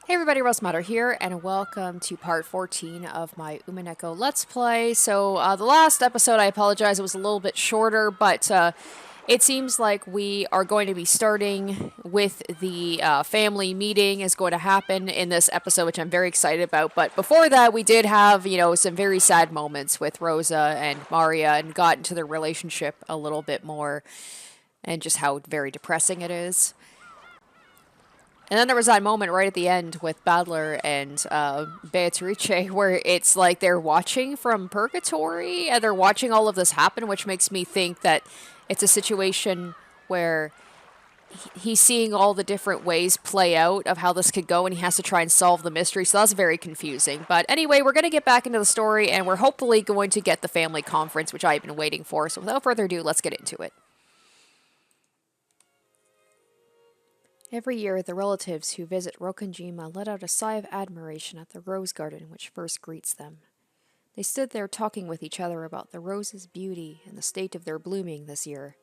Hey everybody, Rosa and Maria here, and welcome to part 14 of my Umineko Let's Play. So, the last episode, I apologize, it was a little bit shorter, but it seems like we are going to be starting with the family meeting is going to happen in this episode, which I'm very excited about. But before that, we did have, some very sad moments with Rosa and Maria and got into their relationship a little bit more and just how very depressing it is. And then there was that moment right at the end with Badler and Beatrice where it's like they're watching from purgatory and they're watching all of this happen, which makes me think that it's a situation where he's seeing all the different ways play out of how this could go and he has to try and solve the mystery. So that's very confusing. But anyway, we're going to get back into the story and we're hopefully going to get the family conference, which I've been waiting for. So without further ado, let's get into it. Every year, the relatives who visit Rokanjima let out a sigh of admiration at the rose garden which first greets them. They stood there talking with each other about the roses' beauty and the state of their blooming this year.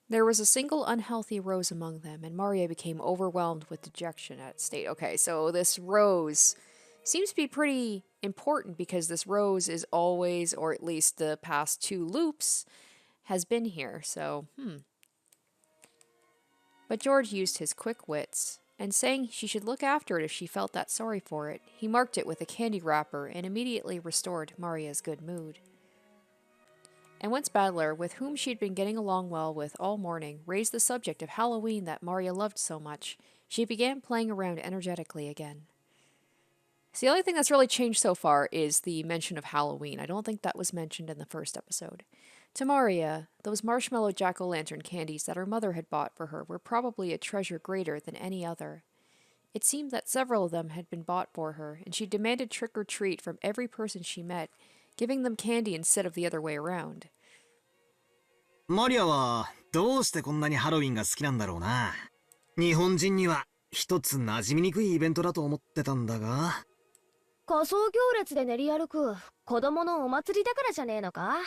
There was a single unhealthy rose among them, and Maria became overwhelmed with dejection at its state. Okay, so this rose seems to be pretty important because this rose is always, or at least the past two loops, has been here, so, But George used his quick wits, and saying she should look after it if she felt that sorry for it, he marked it with a candy wrapper and immediately restored Maria's good mood. And once Badler, with whom she'd been getting along well with all morning, raised the subject of Halloween that Maria loved so much, she began playing around energetically again. So the only thing that's really changed so far is the mention of Halloween. I don't think that was mentioned in the first episode. To Maria, those marshmallow jack-o'-lantern candies that her mother had bought for her were probably a treasure greater than any other. It seemed that several of them had been bought for her, and she demanded trick-or-treat from every person she met, giving them candy instead of the other way around. マリアはどうしてこんなにハロウィンが好きなんだろうな。日本人には一つ馴染みにくいイベントだと思ってたんだが。仮装行列で練り歩く子供のお祭りだからじゃねえのか。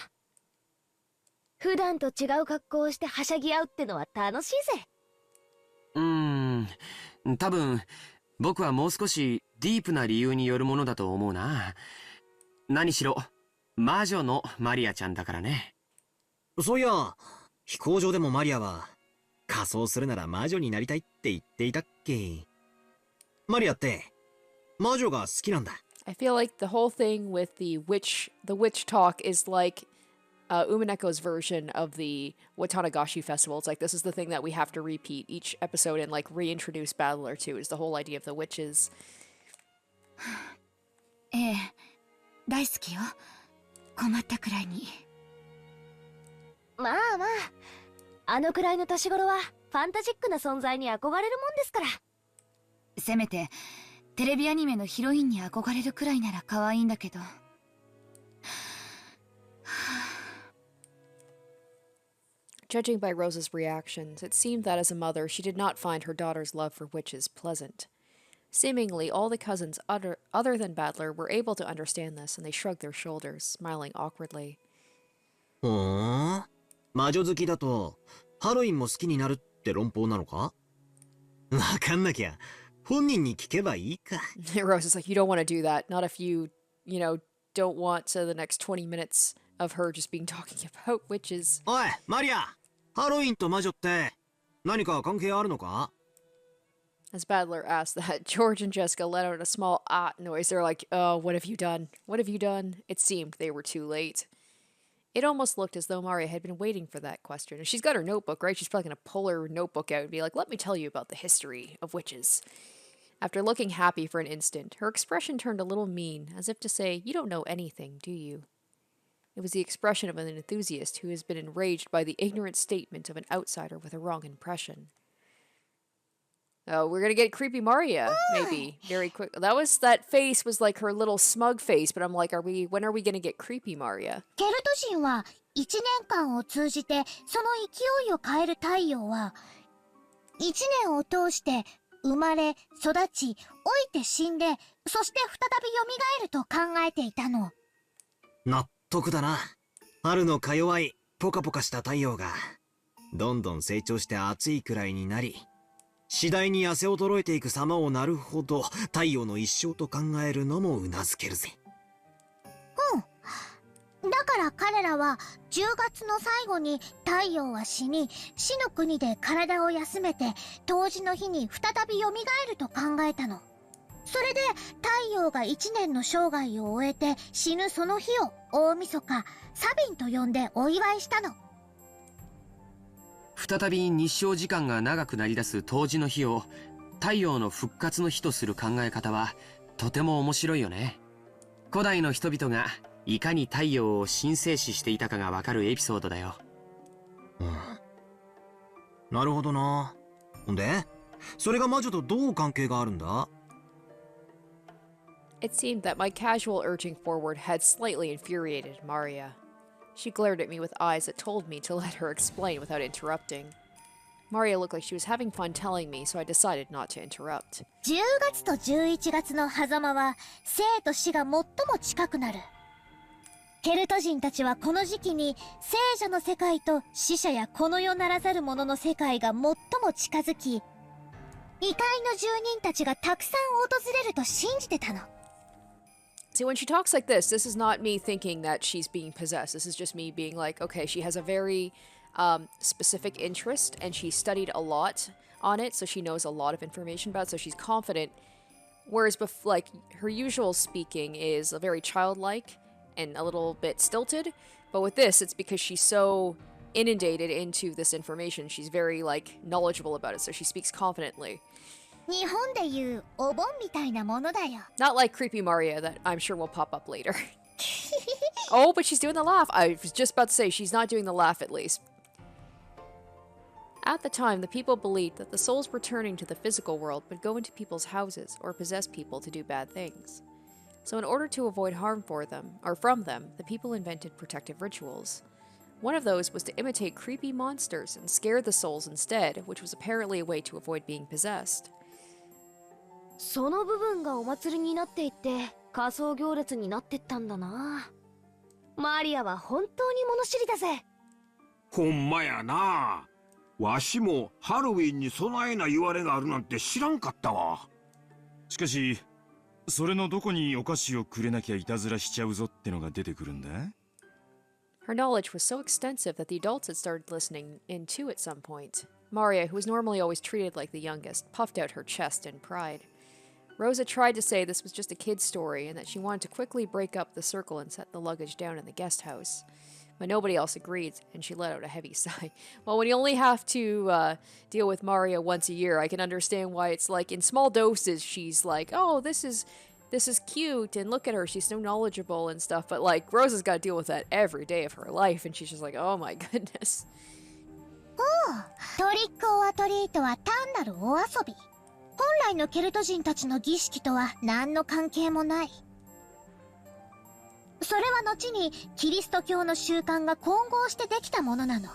普段と違う格好をしてはしゃぎ合うってのは楽しいぜ。多分僕はもう少しディープな理由によるものだと思うな。何しろ魔女のマリアちゃんだからね。そういや、飛行場でもマリアは仮装するなら魔女になりたいって言っていたっけ。マリアって魔女が好きなんだ。I feel like the whole thing with the witch talk is like Umineko's version of the Watanagashi festival. It's like this is the thing that we have to repeat each episode and like reintroduce Battler to is the whole idea of the witches. ええ、大好きよ。困ったくらいに。まあまあ、あのくらいの年頃はファンタジックな存在に憧れるもんですから。せめてテレビアニメのヒロインに憧れるくらいなら可愛いんだけど。Judging by Rosa's reactions, it seemed that as a mother she did not find her daughter's love for witches pleasant. Seemingly, all the cousins other than Badler were able to understand this, and they shrugged their shoulders, smiling awkwardly. ほーん、魔女好きだとハロウィンも好きになるって論法なのか。わかんなきゃ本人に聞けばいいか。Rosa's like, you don't want to do that. Not if you don't want the next 20 minutes of her just being talking about witches. おい、マリア、ハロウィンと魔女って何か関係あるのか。As Badler asked that, George and Jessica let out a small noise. They're like, oh, what have you done? What have you done? It seemed they were too late. It almost looked as though Maria had been waiting for that question. And she's got her notebook, right? She's probably going to pull her notebook out and be like, let me tell you about the history of witches. After looking happy for an instant, her expression turned a little mean, as if to say, you don't know anything, do you? It was the expression of an enthusiast who has been enraged by the ignorant statement of an outsider with a wrong impression. Oh, we're gonna get creepy Maria, maybe, very quick. That face was like her little smug face, but I'm like, when are we gonna get creepy Maria? ケルト人は1年間を通じてその勢いを変える太陽は1年を通して生まれ、育ち、老いて死んで、そして再び蘇ると考えていたの。納得だな。春のか弱いポカポカした太陽がどんどん成長して暑いくらいになり、次第に痩せ衰えていく様をなるほど太陽の一生と考えるのもうなずけるぜ。だから彼らは10月の最後に太陽は死に、死の国で体を休めて冬至の日に再び蘇ると考えたの。それで太陽が1年の生涯を終えて死ぬその日を大晦日サビンと呼んでお祝いしたの。再び日照時間が長くなりだす冬至の日を太陽の復活の日とする考え方はとても面白いよね。古代の人々がいかに太陽を神聖視していたかがわかるエピソードだよ。なるほどな。ほんでそれが魔女とどう関係があるんだ？ It seemed that my casual urging forward had slightly infuriated Maria. She glared at me with eyes that told me to let her explain without interrupting. Maria looked like she was having fun telling me, so I decided not to interrupt. 10月と11月の狭間は生と死が最も近くなる。ケルト人たちはこの時期に聖者の世界と死者やこの世ならざる者の世界が最も近づき、異界の住人たちがたくさん訪れると信じてたの。See, when she talks like this is not me thinking that she's being possessed. This is just me being like, okay, she has a very specific interest, and she studied a lot on it, so she knows a lot of information about it, so she's confident. Whereas, like, her usual speaking is very childlike and a little bit stilted, but with this, it's because she's so inundated into this information. She's very, like, knowledgeable about it, so she speaks confidently. 日本でいうお盆みたいなものだよ。 Not like creepy Maria that I'm sure will pop up later. Oh, but she's doing the laugh. I was just about to say, she's not doing the laugh at least. At the time, the people believed that the souls returning to the physical world would go into people's houses or possess people to do bad things. So in order to avoid harm for them, or from them, the people invented protective rituals. One of those was to imitate creepy monsters and scare the souls instead, which was apparently a way to avoid being possessed. その部分がお祭りになっていって仮装行列になってったんだな。マリアは本当に物知りだぜ。ほんまやな。わしもハロウィンに備えな言われがあるなんて知らんかったわ。しかしそれのどこにお菓子をくれなきゃいたずらしちゃうぞってのが出てくるんだ？ Her knowledge was so extensive that the adults had started listening in too at some point. Maria, who was normally always treated like the youngest, puffed out her chest in pride. Rosa tried to say this was just a kid's story and that she wanted to quickly break up the circle and set the luggage down in the guest house. But nobody else agreed, and she let out a heavy sigh. Well, when you only have to deal with Maria once a year, I can understand why it's like in small doses she's like, oh, this is cute, and look at her, she's so knowledgeable and stuff. But like Rosa's got to deal with that every day of her life, and she's just like, oh my goodness. トリックオアトリートは単なるお遊び。本来のケルト人たちの儀式とは何の関係もない。それは後にキリスト教の習慣が混合してできたものなの。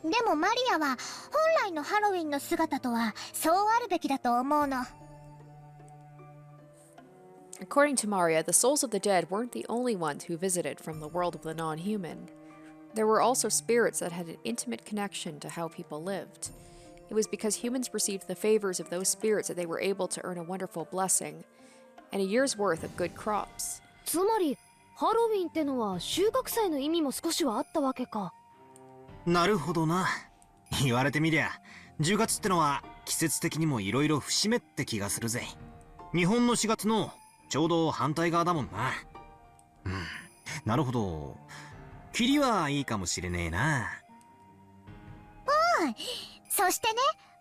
でもマリアは本来のハロウィンの姿とはそうあるべきだと思うの。According to Maria, the souls of the dead weren't the only ones who visited from the world of the non-human. There were also spirits that had an intimate connection to how people lived. It was because humans received the favors of those spirits that they were able to earn a wonderful blessing and a year's worth of good crops. つまりハロウィンってのは収穫祭の意味も少しはあったわけか。なるほどな。言われてみりゃ10月ってのは季節的にもいろいろ節目って気がするぜ。日本の4月のちょうど反対側だもんな。なるほど。キリはいいかもしれねえな。そしてね、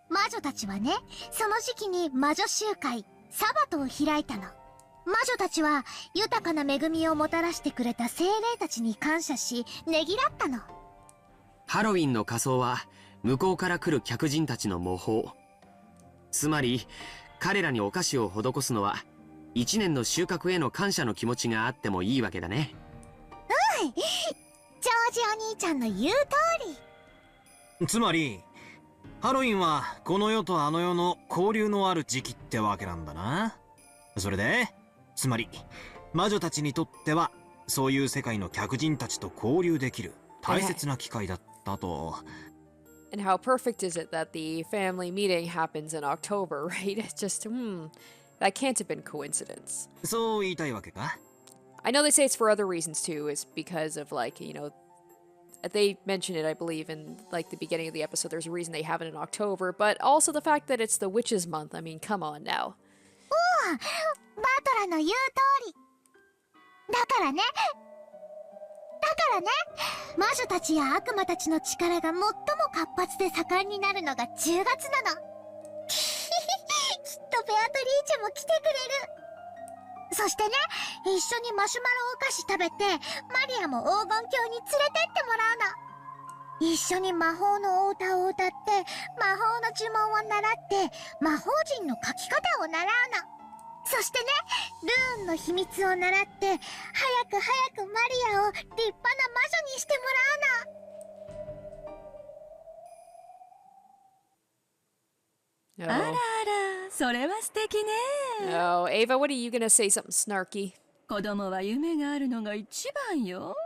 魔女たちはね、その時期に魔女集会、サバトを開いたの。魔女たちは豊かな恵みをもたらしてくれた精霊たちに感謝し、ねぎらったの。ハロウィンの仮装は向こうから来る客人たちの模倣。つまり彼らにお菓子を施すのは一年の収穫への感謝の気持ちがあってもいいわけだね。ジョージお兄ちゃんの言う通り。つまりハロウィンはこの世とあの世の交流のある時期ってわけなんだな。それでつまり魔女たちにとってはそういう世界の客人たちと交流できる大切な機会だったと。And how perfect is it that the family meeting happens in October, right? It's just, that can't have been coincidence. そう言いたいわけか I know they say it's for other reasons too. It's because of like, they mention it, I believe, in like the beginning of the episode. There's a reason they have it in October, but also the fact that it's the Witches Month. I mean, come on now. バトラの言う通りだからね魔女たちや悪魔たちの力が最も活発で盛んになるのが10月なのきっとベアトリーチェも来てくれるそしてね一緒にマシュマロお菓子食べてマリアも黄金鏡に連れてってもらうの一緒に魔法のお歌を歌って魔法の呪文を習って魔法陣の書き方を習うのそしてねルーンの秘密を習って早く早くマリアを立派な魔女にしてもらうのOh. あらあら、それは素敵ね。 Oh, Ava, what are you gonna say? Something snarky? 子供は夢があるのが一番よ。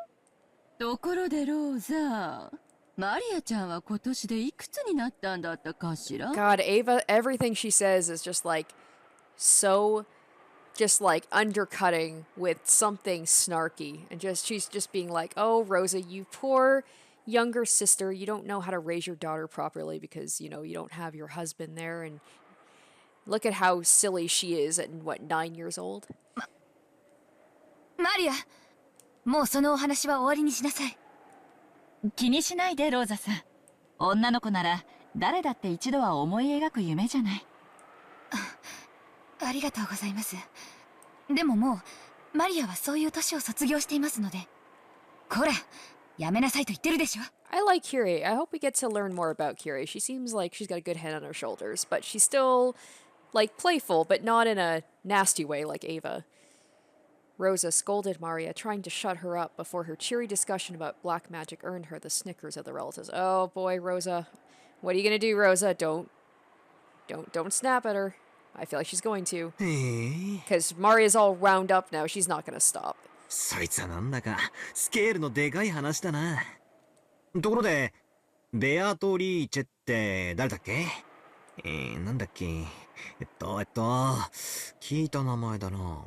ところでローザ、マリアちゃんは今年でいくつになったんだったかしら？ God, Ava, everything she says is just like just like undercutting with something snarky. And she's just being like, oh, Rosa, you poor younger sister, you don't know how to raise your daughter properly because, you don't have your husband there. And look at how silly she is at, 9 years old? マリア、もうそのお話は終わりにしなさい。気にしないでローザさん。女の子なら誰だって一度は思い描く夢じゃない。ありがとうございます。でももうマリアはそういう年を卒業していますので。こら、やめなさいと言ってるでしょ。I like Kyrie. I hope we get to learn more about Kyrie. She seems like she's got a good head on her shoulders, but she's still, like, playful, but not in a nasty way like Ava. Rosa scolded Maria, trying to shut her up before her cheery discussion about black magic earned her the snickers of the relatives. Oh boy, Rosa. What are you gonna do, Rosa? Don't snap at her. I feel like she's going to. へえ Because Maria's all wound up now. She's not gonna stop. そいつはなんだかスケールのでかい話だなところでベアトリーチェって誰だっけなんだっけ聞いた名前だな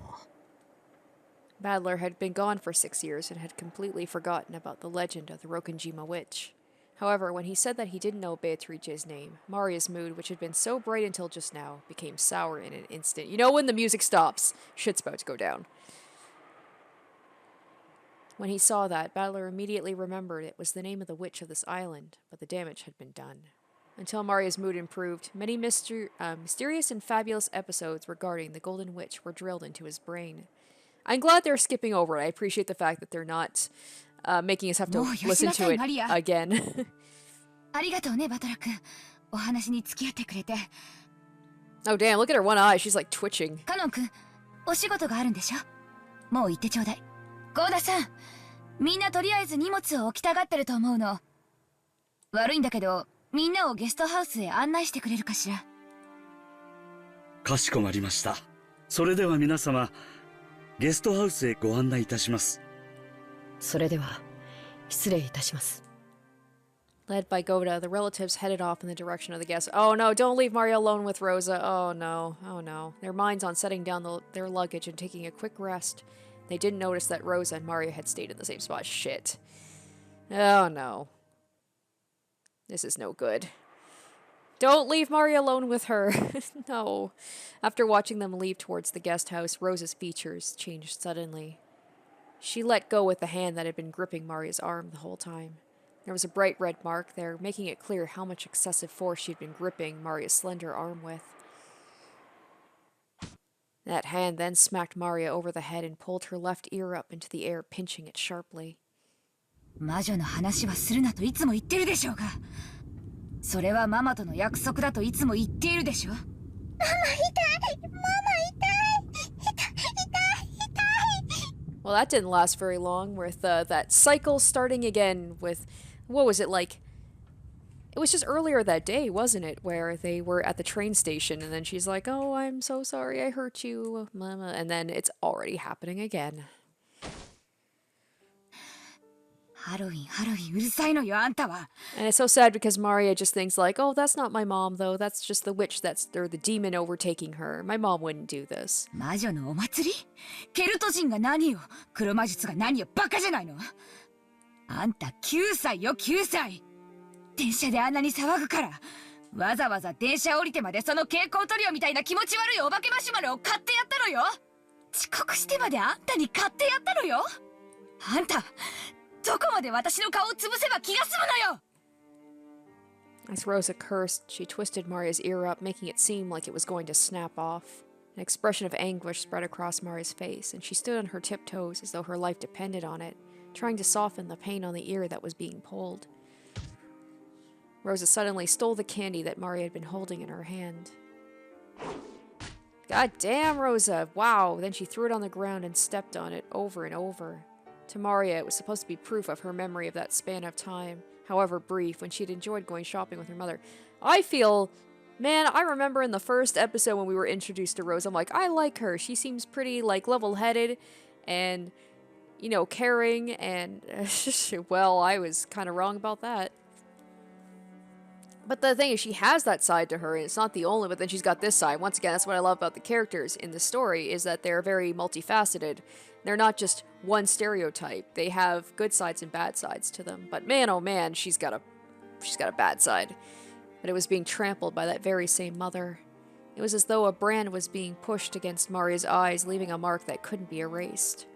Badler had been gone for 6 years and had completely forgotten about the legend of the Rokanjima witch. However, when he said that he didn't know Beatrice's name, Maria's mood, which had been so bright until just now, became sour in an instant. You know when the music stops, shit's about to go down. When he saw that, Badler immediately remembered it was the name of the witch of this island, but the damage had been done. Until Maria's mood improved, many mysterious and fabulous episodes regarding the Golden Witch were drilled into his brain. I'm glad they're skipping over it. I appreciate the fact that they're not making us have to listen to it again. ありがとうね、バトラ君。お話に付き合ってくれて。Oh damn, look at her one eye. She's like twitching. カノン君、お仕事があるんでしょ？もう行ってちょうだい。ゴーダさん、みんなとりあえず荷物を置きたがってると思うの。悪いんだけど、みんなをゲストハウスへ案内してくれるかしら。かしこまりました。それでは皆様、ゲストハウスへご案内いたします。それでは失礼いたします。 Led by Goda, the relatives headed off in the direction of the guests. Oh no, don't leave Maria alone with Rosa. Oh no, oh no. Their minds on setting down their luggage and taking a quick rest. They didn't notice that Rosa and Maria had stayed in the same spot. Shit. Oh no. This is no good. Don't leave Maria alone with her. No. After watching them leave towards the guest house, Rosa's features changed suddenly. She let go with the hand that had been gripping Maria's arm the whole time. There was a bright red mark there, making it clear how much excessive force she'd been gripping Maria's slender arm with. That hand then smacked Maria over the head and pulled her left ear up into the air, pinching it sharply. 魔女の話はするなといつも言ってるでしょうが。それはママとの約束だといつも言っているでしょ。ママ痛い、ママ痛い、痛い、痛い。 Well, that didn't last very long, with that cycle starting again with, what was it, like, it was just earlier that day, wasn't it, where they were at the train station, and then she's like, oh, I'm so sorry I hurt you, mama, and then it's already happening again. ハロウィンハロウィンうるさいのよあんたは。 And it's so sad because Maria just thinks like, oh, that's not my mom though. That's just the witch or the demon overtaking her. My mom wouldn't do this. 魔女のお祭り？ケルト人が何よ、黒魔術が何よ、バカじゃないの。あんた9歳よ9歳。電車であんなに騒ぐからわざわざ電車降りてまでその蛍光塗料みたいな気持ち悪いお化けマシュマロを買ってやったのよ。遅刻してまであんたに買ってやったのよ。あんたどこまで私の顔を潰せば気が済むのよ。 As Rosa cursed, she twisted Maria's ear up, making it seem like it was going to snap off. An expression of anguish spread across Maria's face, and she stood on her tiptoes as though her life depended on it, trying to soften the pain on the ear that was being pulled. Rosa suddenly stole the candy that Maria had been holding in her hand. God damn, Rosa! Wow! Then she threw it on the ground and stepped on it over and over. To Maria, it was supposed to be proof of her memory of that span of time, however brief, when she had enjoyed going shopping with her mother. I feel... Man, I remember in the first episode when we were introduced to Rosa, I'm like, I like her. She seems pretty, like, level-headed and, you know, caring, and... well, I was kind of wrong about that. But the thing is, she has that side to her, and it's not the only, but then she's got this side. Once again, that's what I love about the characters in the story, is that they're very multifaceted. They're not just one stereotype. They have good sides and bad sides to them. But man, oh man, she's got a bad side. But it was being trampled by that very same mother. It was as though a brand was being pushed against Maria's eyes, leaving a mark that couldn't be erased.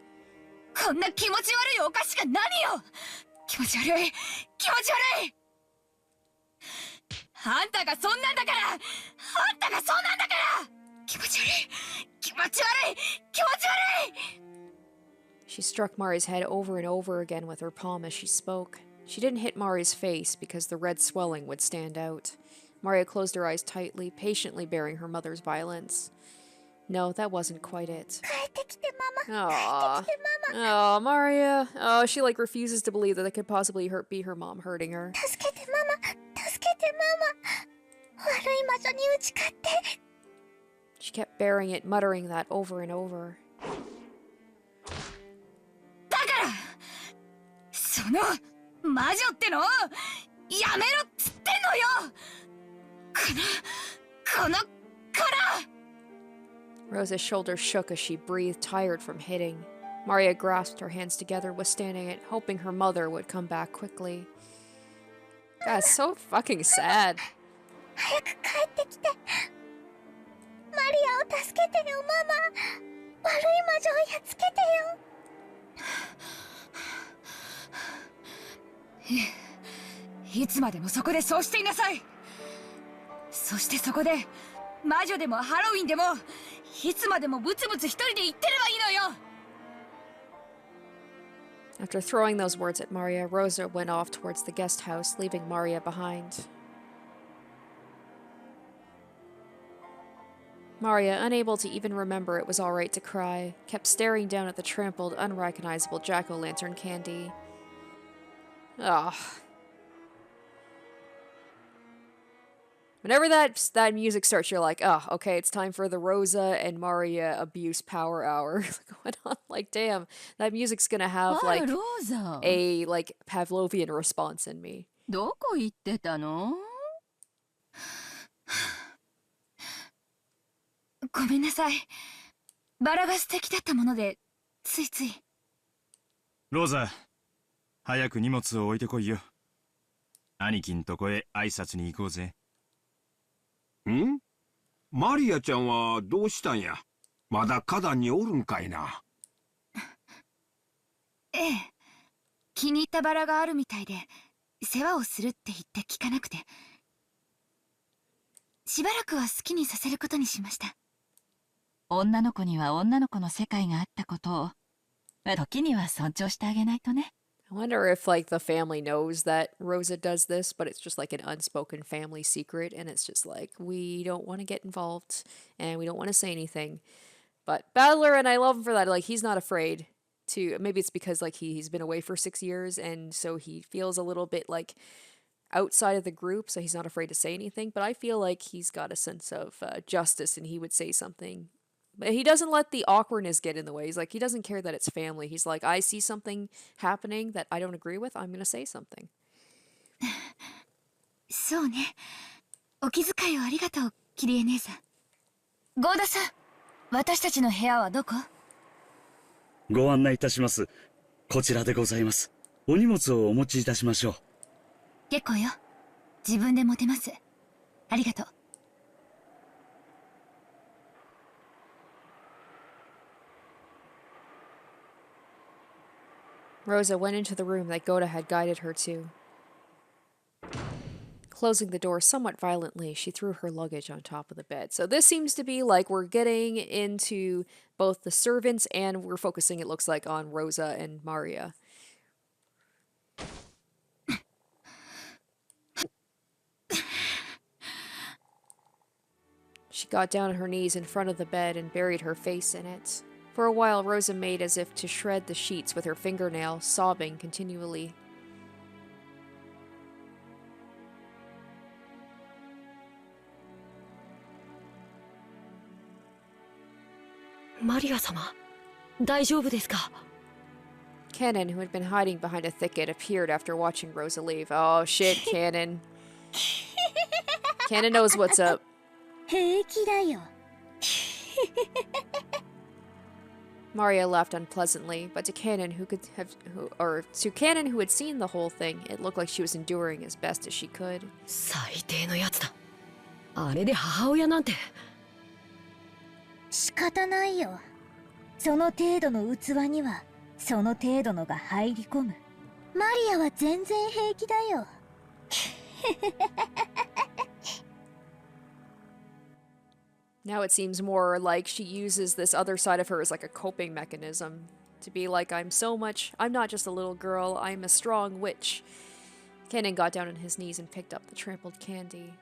こんな気持ち悪いお菓子が何よ。気持ち悪い気持ち悪い。あんたがそんなんだから。あんたがそんなんだから。気持ち悪い気持ち悪い気持ち悪い。 She struck Maria's head over and over again with her palm as she spoke. She didn't hit Maria's face because the red swelling would stand out. Maria closed her eyes tightly, patiently bearing her mother's violence. No, that wasn't quite it. Aww. Oh, Maria. Oh, she like refuses to believe that it could possibly be her mom hurting her. She kept bearing it, muttering that over and over. だからその魔女ってのをやめろっつってんのよ。この Rosa's shoulders shook as she breathed, tired from hitting. Maria grasped her hands together, withstanding it, hoping her mother would come back quickly. God, it's so fucking sad. 早く帰ってきて。マリアを助けてよ、ママ。悪い魔女をやっつけてよ。いつまでもそこでそうしていなさい。そしてそこで魔女でもハロウィンでもいつまでもブツブツ一人で言ってればいいのよ。 After throwing those words at Maria, Rosa went off towards the guest house, leaving Maria behind. Maria, unable to even remember it was alright to cry, kept staring down at the trampled, unrecognizable jack-o'-lantern candy. Ugh. Whenever that music starts, you're like, oh, okay, it's time for the Rosa and Maria abuse power hour going on. Like, damn, that music's gonna have, like, a, like, Pavlovian response in me. どこ行ってたの？ごめんなさい。バラが素敵だったもので、ついつい。ローザ、早く荷物を置いてこいよ。兄貴んとこへ挨拶に行こうぜ。ん？マリアちゃんはどうしたんや？まだ花壇におるんかいな。ええ。気に入ったバラがあるみたいで、世話をするって言って聞かなくて。しばらくは好きにさせることにしました。女の子には女の子の世界があったことを、時には尊重してあげないとね。I wonder if, like, the family knows that Rosa does this, but it's just like an unspoken family secret, and it's just like, we don't want to get involved, and we don't want to say anything. But Battler, and I love him for that, like, he's not afraid to, maybe it's because, like, he's been away for 6 years, and so he feels a little bit, like, outside of the group, so he's not afraid to say anything, but I feel like he's got a sense of justice, and he would say something But he doesn't let the awkwardness get in the way. He's like, he doesn't care that it's family. He's like, I see something happening that I don't agree with. I'm going to say something. そうね。お気遣いをありがとう、キリエ姉さん。ゴーダさん、私たちの部屋はどこ？ご案内いたします。こちらでございます。お荷物をお持ちいたしましょう。結構よ。自分で持てます。ありがとう。Rosa went into the room that Goda had guided her to. Closing the door somewhat violently, she threw her luggage on top of the bed. So this seems to be like we're getting into both the servants and we're focusing, it looks like, on Rosa and Maria. She got down on her knees in front of the bed and buried her face in it. For a while, Rosa made as if to shred the sheets with her fingernail, sobbing continually. Maria-sama, 大丈夫ですか? Canon, who had been hiding behind a thicket, appeared after watching Rosa leave. Oh shit, Canon. Canon knows what's up. 平気だよ。Maria laughed unpleasantly, but to Canon, who had seen the whole thing, it looked like she was enduring as best as she could. 最低のやつだ。あれで母親なんて。仕方ないよ。その程度の器にはその程度のが入り込む。マリアは全然平気だよ。Now it seems more like she uses this other side of her as like a coping mechanism. To be like, I'm not just a little girl, I'm a strong witch. Canon got down on his knees and picked up the trampled candy.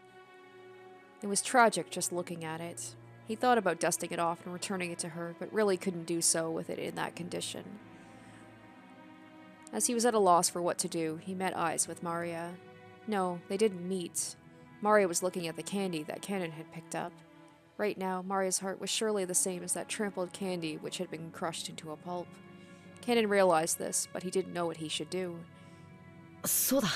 It was tragic just looking at it. He thought about dusting it off and returning it to her, but really couldn't do so with it in that condition. As he was at a loss for what to do, he met eyes with Maria. No, they didn't meet. Maria was looking at the candy that Canon had picked up. Right now, Maria's heart was surely the same as that trampled candy which had been crushed into a pulp. Canon realized this, but he didn't know what he should do. そうだ。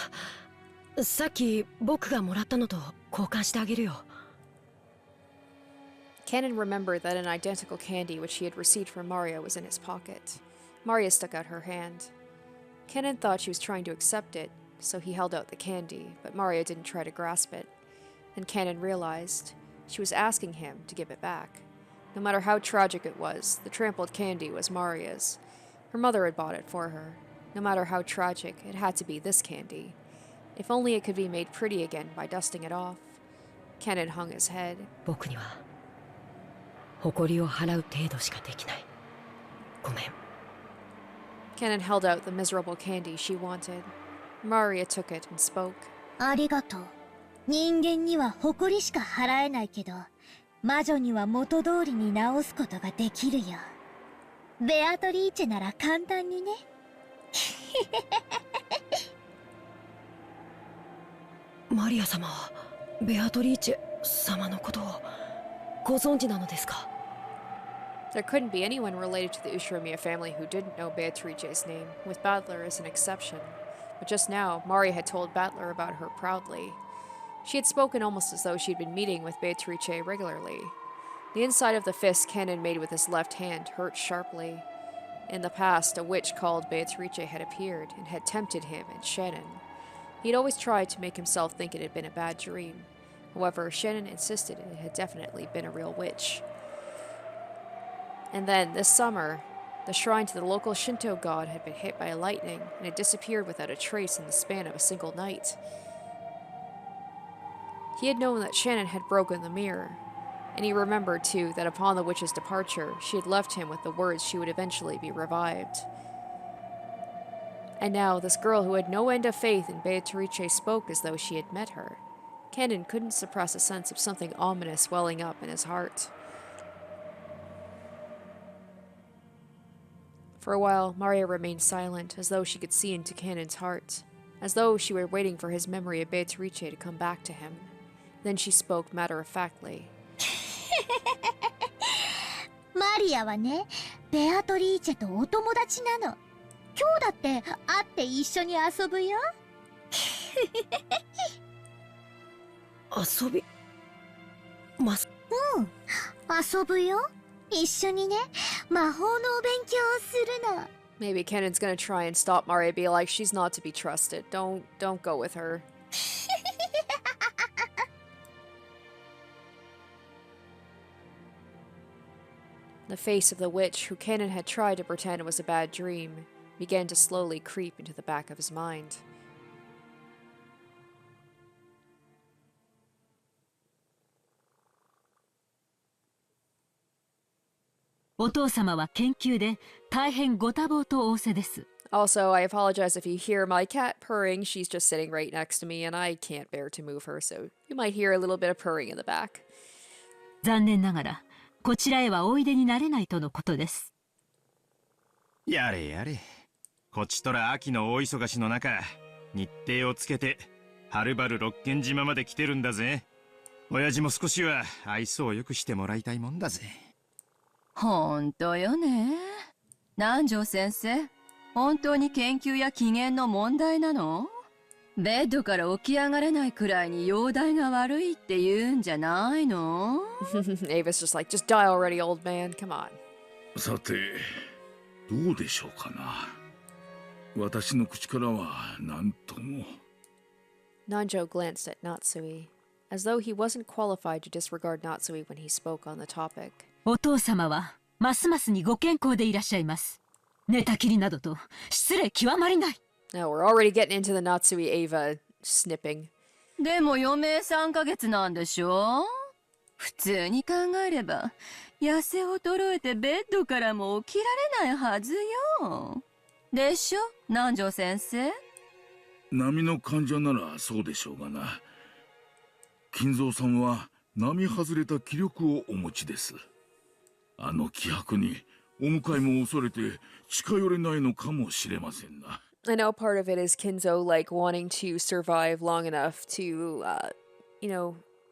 さっき僕がもらったのと交換してあげるよ。Canon remembered that an identical candy which he had received from Maria was in his pocket. Maria stuck out her hand. Canon thought she was trying to accept it, so he held out the candy, but Maria didn't try to grasp it. And Canon realized she was asking him to give it back. No matter how tragic it was, the trampled candy was Maria's. Her mother had bought it for her. No matter how tragic, it had to be this candy. If only it could be made pretty again by dusting it off. Canon hung his head. 僕には誇りを払う程度しかできない。ごめん。Canon held out the miserable candy she wanted. Maria took it and spoke. ありがとう。人間には誇りしか払えないけど、魔女には元通りに直すことができるよ。ベアトリーチェなら簡単にね。マリア様はベアトリーチェ様のことをご存知なのですか? There couldn't be anyone related to the Ushiromiya family who didn't know Beatrice's name, with Battler as an exception. But just now, Maria had told Battler about her proudly. She had spoken almost as though she had been meeting with Beatrice regularly. The inside of the fist Canon made with his left hand hurt sharply. In the past, a witch called Beatrice had appeared and had tempted him and Shannon. He had always tried to make himself think it had been a bad dream. However, Shannon insisted it had definitely been a real witch. And then, this summer, the shrine to the local Shinto god had been hit by lightning and had disappeared without a trace in the span of a single night. He had known that Shannon had broken the mirror, and he remembered, too, that upon the witch's departure, she had left him with the words she would eventually be revived. And now, this girl who had no end of faith in Beatrice spoke as though she had met her. Canon couldn't suppress a sense of something ominous welling up in his heart. For a while, Maria remained silent, as though she could see into Canon's heart, as though she were waiting for his memory of Beatrice to come back to him. Then she spoke matter-of-factly. リアはね、ベアトリーチェとお友達なの。今日だって会って一緒に遊ぶよ。遊びます遊ぶよ。一緒にね、魔法のお勉強をするの。 Maybe Kenan's gonna try and stop Maria, be like, she's not to be trusted. Don't go with her. The face of the witch, who Kenan had tried to pretend was a bad dream, began to slowly creep into the back of his mind. お父様は研究で大変ご多忙と仰せです。Also, I apologize if you hear my cat purring. She's just sitting right next to me, and I can't bear to move her, so you might hear a little bit of purring in the back. 残念ながら、こちらへはおいでになれないとのことです。やれやれ。こっちとら秋の大忙しの中、日程をつけて、はるばる六軒島まで来てるんだぜ。親父も少しは愛想をよくしてもらいたいもんだぜ。ほんとよね。南條先生、本当に研究や機嫌の問題なの？ベッドから起き上がれないくらいに容体が悪いって言うんじゃないの？ Ava's just like, just die already, old man. Come on. さて、どうでしょうかな。私の口からは何とも。Nanjo glanced at Natsui, as though he wasn't qualified to disregard Natsui when he spoke on the topic. お父様はますますにご健康でいらっしゃいます。寝たきりなどと失礼極まりない。Now we're already getting into the Natsui Ava snipping. でも余命3ヶ月なんでしょ？普通に考えれば痩せ衰えてベッドからも起きられないはずよ。でしょ、南條先生？波の患者ならそうでしょうがな。金蔵さんは並外れた気力をお持ちです。あの気迫にお迎えも恐れて近寄れないのかもしれませんな。I know part of it is Kinzo like wanting to survive long enough to,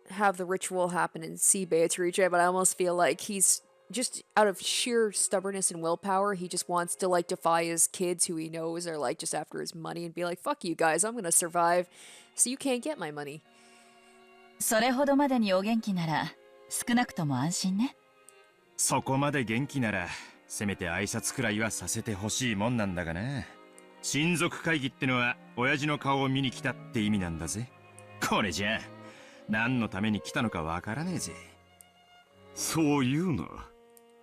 have the ritual happen and see Beatrice, but I almost feel like he's just out of sheer stubbornness and willpower, he just wants to like defy his kids who he knows are like just after his money and be like, fuck you guys, I'm gonna survive so you can't get my money. それほどまでにお元気なら少なくとも安心ね。そこまで元気ならせめて挨拶くらいはさせてほしいもんなんだがな。親族会議ってのは親父の顔を見に来たって意味なんだぜ。これじゃあ何のために来たのかわからねえぜ。そう言うな。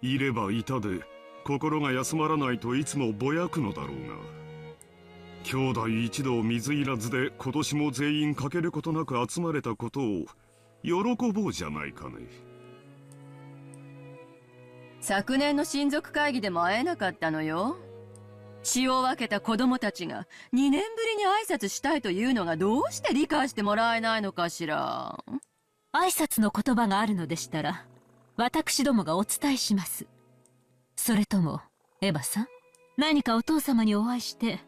いればいたで心が休まらないといつもぼやくのだろうが。兄弟一同水入らずで今年も全員欠けることなく集まれたことを喜ぼうじゃないかね。昨年の親族会議でも会えなかったのよ。血を分けた子供たちが2年ぶりに挨拶したいというのがどうして理解してもらえないのかしら。挨拶の言葉があるのでしたら私どもがお伝えします。それともエヴァさん、何かお父様にお会いして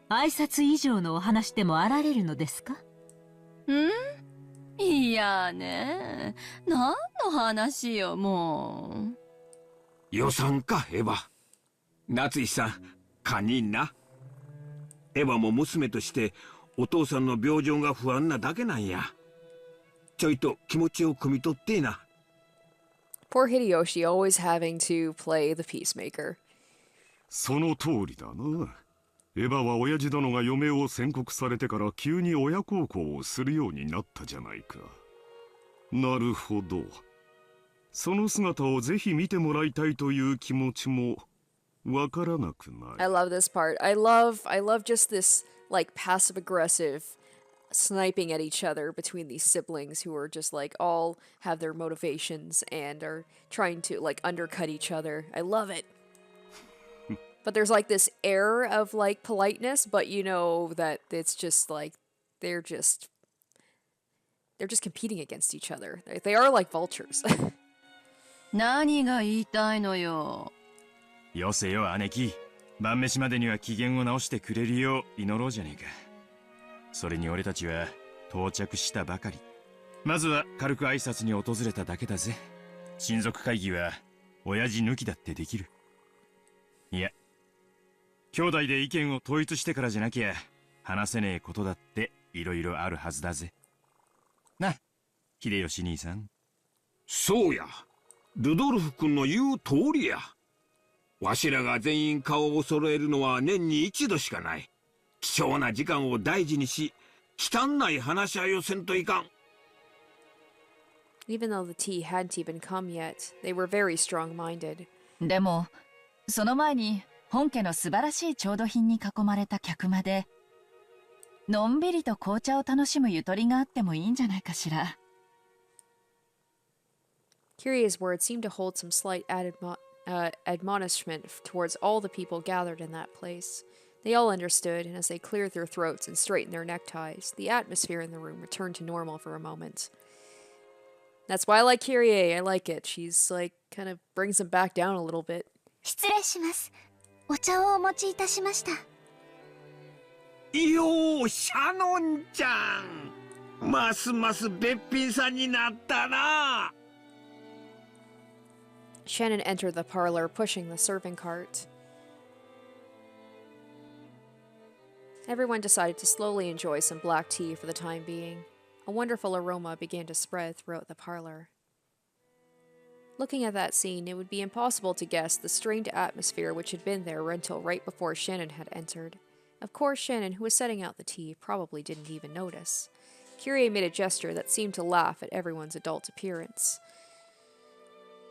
挨拶以上のお話でもあられるのですか？いやね、何の話よもう。予算かエヴァ。夏井さん、堪忍な。エヴァも娘としてお父さんの病状が不安なだけなんや。ちょいと気持ちを汲み取ってな。Poor Hideyoshi always having to play the peacemaker. その通りだな。エヴァは親父殿が余命を宣告されてから急に親孝行をするようになったじゃないか。なるほど。その姿をぜひ見てもらいたいという気持ちもわからなくない。I love this part. I love just this like passive aggressive sniping at each other between these siblings who are just like all have their motivations and are trying to like undercut each other. I love it. But there's like this air of like politeness, but you know that it's just like they're just competing against each other. They are like vultures. 何が言いたいのよ。よせよ姉貴、晩飯までには機嫌を直してくれるよう祈ろうじゃねえか。それに俺たちは到着したばかり。まずは軽く挨拶に訪れただけだぜ。親族会議は親父抜きだってできる。いや、兄弟で意見を統一してからじゃなきゃ話せねえことだっていろいろあるはずだぜ。な、秀吉兄さん。そうや、ルドルフ君の言う通りや。わしらが全員顔を揃えるのは年に一度しかない。貴重な時間を大事にし、忌憚ない話し合いをせんといかん。Even though the tea hadn't even come yet, they were very strong-minded. でもその前に本家の素晴らしい調度品に囲まれた客間でのんびりと紅茶を楽しむゆとりがあってもいいんじゃないかしら。Kyrie's words seemed to hold some slight admonishment towards all the people gathered in that place. They all understood, and as they cleared their throats and straightened their neckties, the atmosphere in the room returned to normal for a moment. That's why I like Kyrie. I like it. She's like, kind of brings them back down a little bit. 失礼します。お茶をお持ちいたしました。よー、シャノンちゃん。ますますべっぴんさんになったな。Shannon entered the parlor, pushing the serving cart. Everyone decided to slowly enjoy some black tea for the time being. A wonderful aroma began to spread throughout the parlor. Looking at that scene, it would be impossible to guess the strained atmosphere which had been there until right before Shannon had entered. Of course, Shannon, who was setting out the tea, probably didn't even notice. Kyrie made a gesture that seemed to laugh at everyone's adult appearance.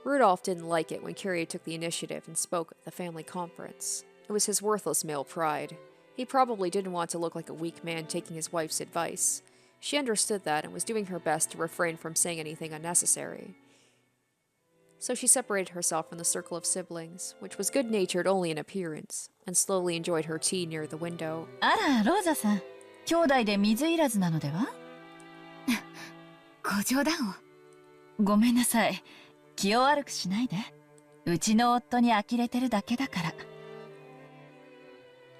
Rudolph didn't like it when Kyrie took the initiative and spoke at the family conference. It was his worthless male pride. He probably didn't want to look like a weak man taking his wife's advice. She understood that and was doing her best to refrain from saying anything unnecessary. So she separated herself from the circle of siblings, which was good-natured only in appearance, and slowly enjoyed her tea near the window. あら、ローザさん、兄弟で水いらずなのでは？ご冗談を。ごめんなさい。気を悪くしないで。うちの夫に呆れてるだけだから。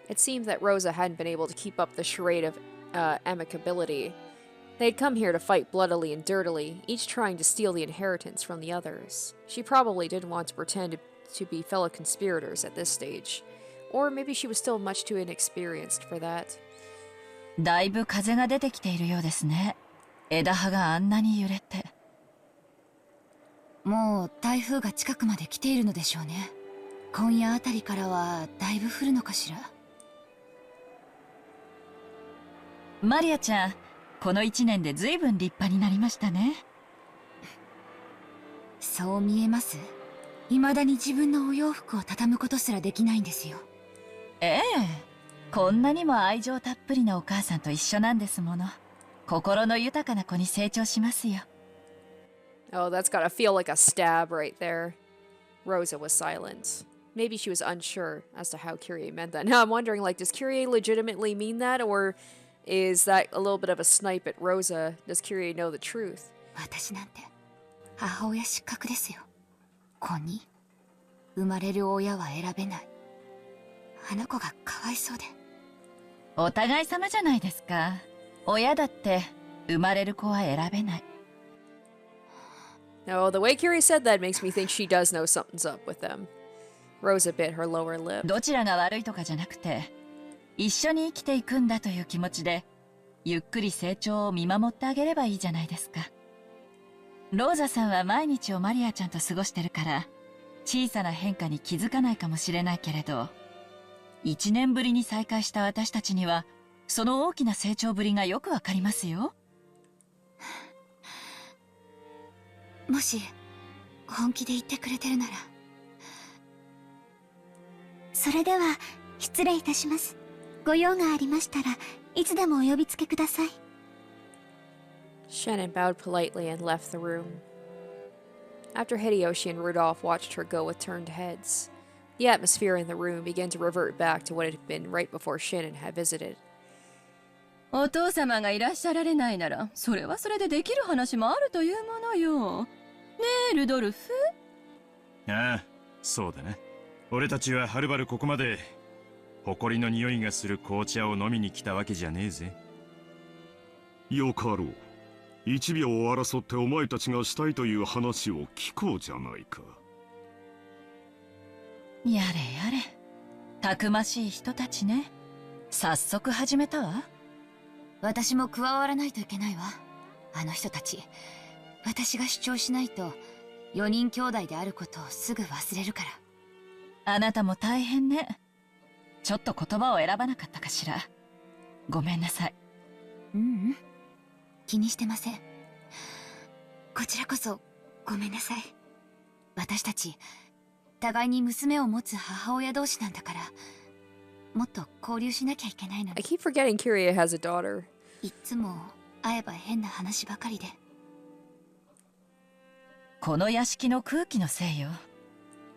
It seemed that Rosa hadn't been able to keep up the charade of amicability. They'd come here to fight bloodily and dirtily, each trying to steal the inheritance from the others. She probably didn't want to pretend to be fellow conspirators at this stage. Or maybe she was still much too inexperienced for that. だいぶ風が出てきているようですね。枝葉があんなに揺れて。もう台風が近くまで来ているのでしょうね。今夜あたりからはだいぶ降るのかしら。マリアちゃん、この1年でずいぶん立派になりましたね。そう見えます？未だに自分のお洋服を畳むことすらできないんですよ。ええ、こんなにも愛情たっぷりなお母さんと一緒なんですもの。心の豊かな子に成長しますよ。Oh, that's gotta feel like a stab right there. Rosa was silent. Maybe she was unsure as to how Kyrie meant that. Now I'm wondering, like, does Kyrie legitimately mean that, or is that a little bit of a snipe at Rosa? Does Kyrie know the truth? 私なんて母親失格ですよ。子に生まれる親は選べない。あの子がかわいそうで。お互い様じゃないですか。親だって生まれる子は選べない。No, the way Kyrie said that makes me think she does know something's up with them. Rosa bit her lower lip. どちらが悪いとかじゃなくて、一緒に生きていくんだという気持ちで、ゆっくり成長を見守ってあげればいいじゃないですか。ローザさんは毎日をマリアちゃんと過ごしてるから、小さな変化に気づかないかもしれないけれど、1年ぶりに再会した私たちには、その大きな成長ぶりがよくわかりますよ。もし本気で言ってくれてるなら。それでは失礼いたします。ご用がありましたらいつでもお呼びつけください。Shannon bowed politely and left the room. After Hideyoshi and Rudolph watched her go with turned heads, the atmosphere in the room began to revert back to what it had been right before Shannon had visited. お父様がいらっしゃられないなら、それはそれでできる話もあるというものよ。ねえ、ルドルフ？ああ、そうだな。俺たちははるばるここまで、埃の匂いがする紅茶を飲みに来たわけじゃねえぜ。よかろう。1秒を争ってお前たちがしたいという話を聞こうじゃないか。やれやれ。たくましい人たちね。早速始めたわ。私も加わらないといけないわ。あの人たち、私が主張しないと4人兄弟であることをすぐ忘れるから。あなたも大変ね。ちょっと言葉を選ばなかったかしら。ごめんなさい。ううん、気にしてません。こちらこそごめんなさい。私たち互いに娘を持つ母親同士なんだから、もっと交流しなきゃいけないのに。 I keep forgetting Kyrie has a daughter. いつも会えば変な話ばかりで。この屋敷の空気のせいよ。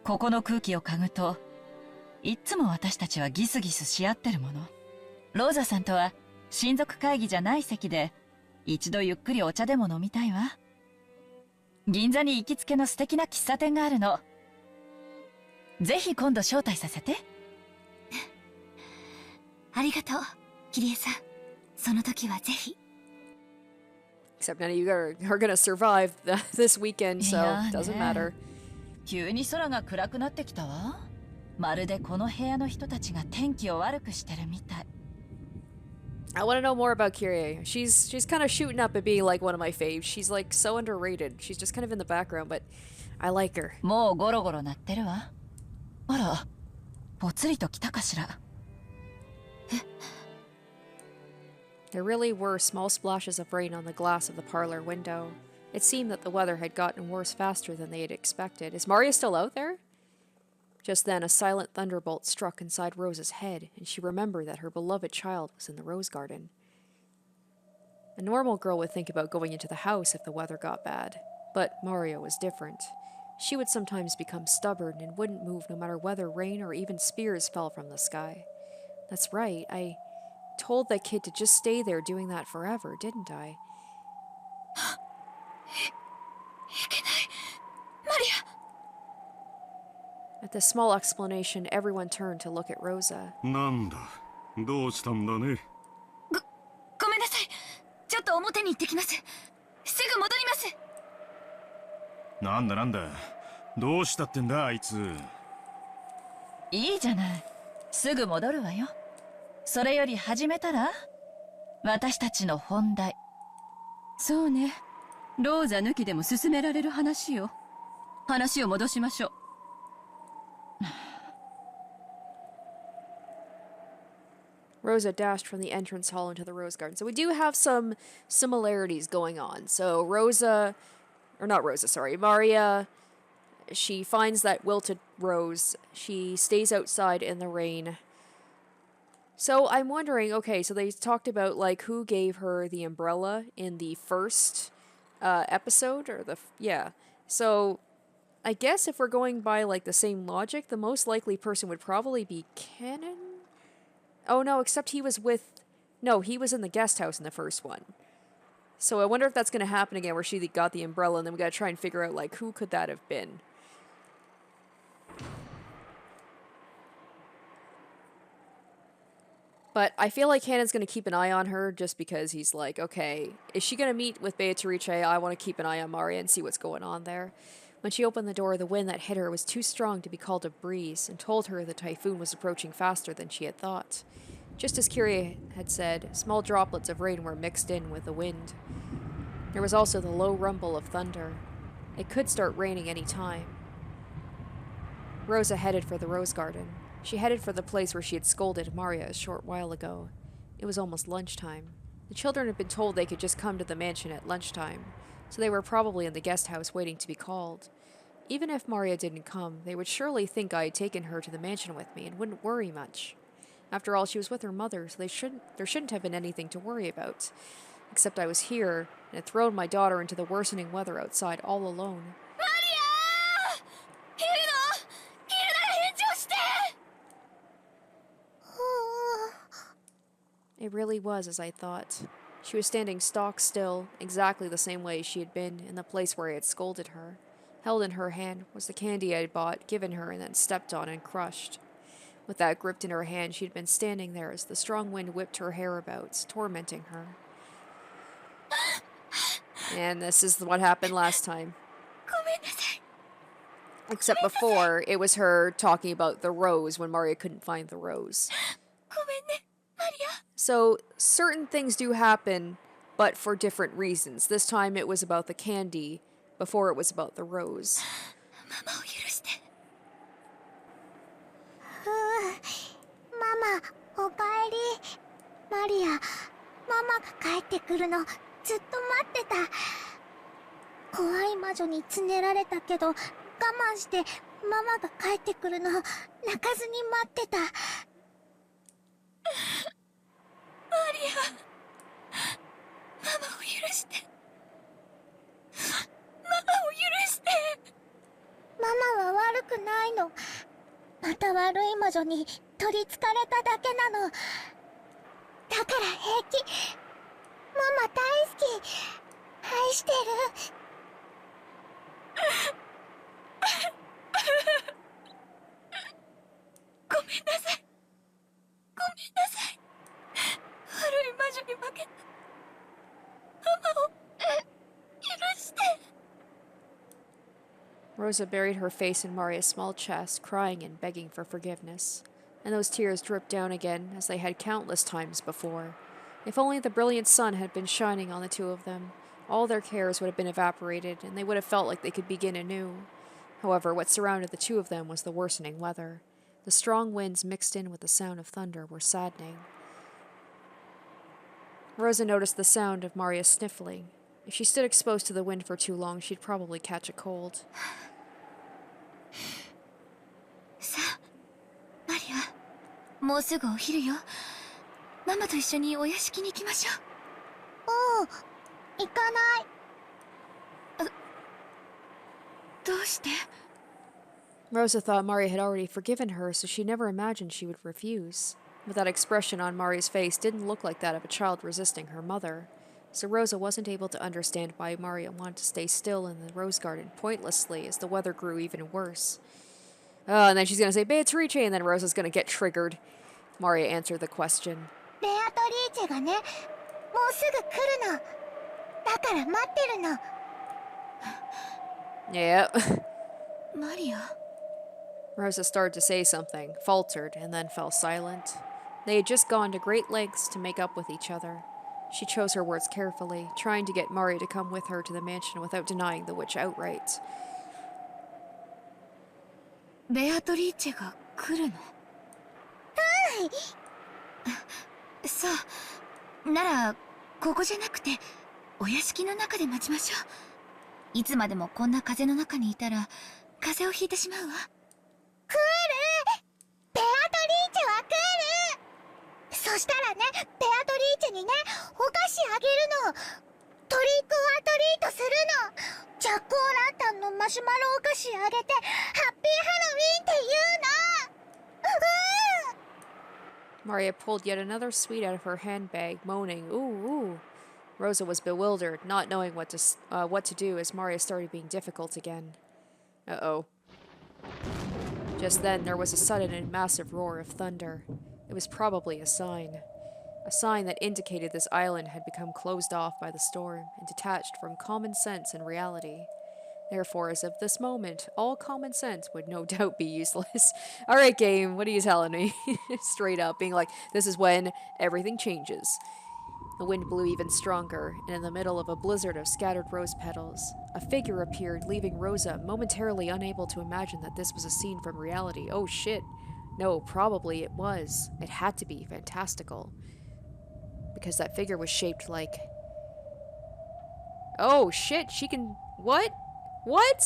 ここの空気を嗅ぐといっつも私たちはギスギスし合ってるもの。ローザさんとは親族会議じゃない席で一度ゆっくりお茶でも飲みたいわ。銀座に行きつけの素敵な喫茶店があるの。ぜひ今度招待させて。ありがとう、キリエさん。その時はぜひ。 Except none of you are gonna survive this weekend, so いやね doesn't matter. 急に空が暗くなってきたわ。まるでこの部屋の人たちが天気を悪くしてるみたい。I want to know more about Kyrie. She's kind of shooting up at being like one of my faves. She's like so underrated. She's just kind of in the background, but I like her. もうゴロゴロ鳴ってるわ。あら、ぽつりと来たかしら。There really were small splashes of rain on the glass of the parlor window. It seemed that the weather had gotten worse faster than they had expected. Is Maria still out there? Just then, a silent thunderbolt struck inside Rosa's head, and she remembered that her beloved child was in the rose garden. A normal girl would think about going into the house if the weather got bad, but Maria was different. She would sometimes become stubborn and wouldn't move no matter whether rain or even spears fell from the sky. That's right, I told that kid to just stay there doing that forever, didn't I? At the small explanation, everyone turned to look at Rosa. なんだ、どうしたんだね。ごめんなさい。ちょっと表に行ってきます。すぐ戻ります。なんだなんだ、どうしたってんだあいつ。いいじゃない。すぐ戻るわよ。それより始めたら？私たちの本題。そうね。ローザ抜きでも進められる話よ。話を戻しましょう。Rosa dashed from the entrance hall into the rose garden. So we do have some similarities going on. So Maria, she finds that wilted rose. She stays outside in the rain. So I'm wondering, okay, so they talked about like who gave her the umbrella in the first episode, or yeah. So I guess if we're going by like the same logic, the most likely person would probably be Cano. Oh no, except he was in the guest house in the first one. So I wonder if that's going to happen again, where she got the umbrella, and then we got to try and figure out like who could that have been. But I feel like Hannah's going to keep an eye on her, just because he's like, okay, is she going to meet with Beatrice? I want to keep an eye on Maria and see what's going on there. When she opened the door, the wind that hit her was too strong to be called a breeze, and told her the typhoon was approaching faster than she had thought. Just as Kyrie had said, small droplets of rain were mixed in with the wind. There was also the low rumble of thunder. It could start raining any time. Rosa headed for the rose garden. She headed for the place where she had scolded Maria a short while ago. It was almost lunchtime. The children had been told they could just come to the mansion at lunchtime, so they were probably in the guest house waiting to be called. Even if Maria didn't come, they would surely think I had taken her to the mansion with me and wouldn't worry much. After all, she was with her mother, so there shouldn't have been anything to worry about. Except I was here, and had thrown my daughter into the worsening weather outside all alone. Maria! いるなら返事をして! It really was as I thought. She was standing stock still, exactly the same way she had been in the place where I had scolded her. Held in her hand was the candy I had bought, given her, and then stepped on and crushed. With that gripped in her hand, she had been standing there as the strong wind whipped her hair about, tormenting her. And this is what happened last time. Except before, it was her talking about the rose when Maria couldn't find the rose. So, certain things do happen, but for different reasons. This time it was about the candy, before it was about the rose. ママ、おかえり。マリア、ママが帰ってくるのずっと待ってた。怖い魔女につねられたけど、我慢してママが帰ってくるの泣かずに待ってた。マリア、ママを許して。ママを許して。ママは悪くないの。また悪い魔女に取りつかれただけなの。だから平気。ママ大好き。愛してる。ごめんなさい。ごめんなさい。悪い魔女に負けた。ママを許して。 Rosa buried her face in Maria's small chest, crying and begging for forgiveness. And those tears dripped down again, as they had countless times before. If only the brilliant sun had been shining on the two of them, all their cares would have been evaporated, and they would have felt like they could begin anew. However, what surrounded the two of them was the worsening weather. The strong winds mixed in with the sound of thunder were saddening. Rosa noticed the sound of Maria sniffling. If she stood exposed to the wind for too long, she'd probably catch a cold. さあ、マリア、もうすぐお昼よ。ママと一緒にお屋敷に行きましょう。おう、行かない。どうして？ Rosa thought Maria had already forgiven her, so she never imagined she would refuse. But that expression on Maria's face didn't look like that of a child resisting her mother. So Rosa wasn't able to understand why Maria wanted to stay still in the rose garden pointlessly as the weather grew even worse. And then she's going to say Beatrice, and then Rosa's going to get triggered. Maria answered the question. ベアトリーチェがね、もうすぐ来るの。だから待ってるの。Yeah. Maria. Rosa started to say something, faltered, and then fell silent. They had just gone to great lengths to make up with each other. She chose her words carefully, trying to get Maria to come with her to the mansion without denying the witch outright. ベアトリーチェが来るの？そう。なら、ここじゃなくて、お屋敷の中で待ちましょう。いつまでもこんな風の中にいたら、風邪をひいてしまうわ。来る！ベアトリーチェは来る！そしたらね、ベアトリーチェにね、お菓子あげるの。トリックアトリートするの。ジャック・オーランタンのマシュマロお菓子あげて、ハッピーハロウィンって言うの。Maria pulled yet another sweet out of her handbag, moaning, "Ooh, ooh." Rosa was bewildered, not knowing what to do as Maria started being difficult again. Uh-oh. Just then, there was a sudden and massive roar of thunder. It was probably a sign that indicated this island had become closed off by the storm and detached from common sense and reality. Therefore, as of this moment, all common sense would no doubt be useless. Alright, game, what are you telling me? Straight up, being like, this is when everything changes. The wind blew even stronger, and in the middle of a blizzard of scattered rose petals, a figure appeared, leaving Rosa momentarily unable to imagine that this was a scene from reality. Oh shit. No, probably it was. It had to be fantastical. Because that figure was shaped like... Oh shit, she can... What? What?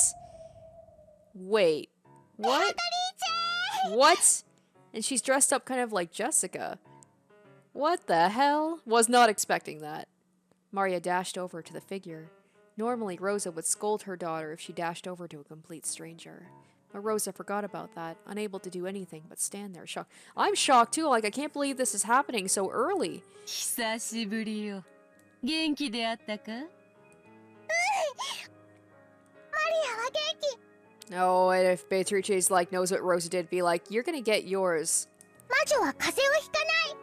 Wait. What? What? And she's dressed up kind of like Jessica. What the hell? Was not expecting that. Maria dashed over to the figure. Normally, Rosa would scold her daughter if she dashed over to a complete stranger. But Rosa forgot about that, unable to do anything but stand there shocked. I'm shocked too, like I can't believe this is happening so early. 久しぶりよ。元気であったか？Oh, and if Beatrice like knows what Rosa did, be like, you're gonna get yours. 魔女は風邪をひかない。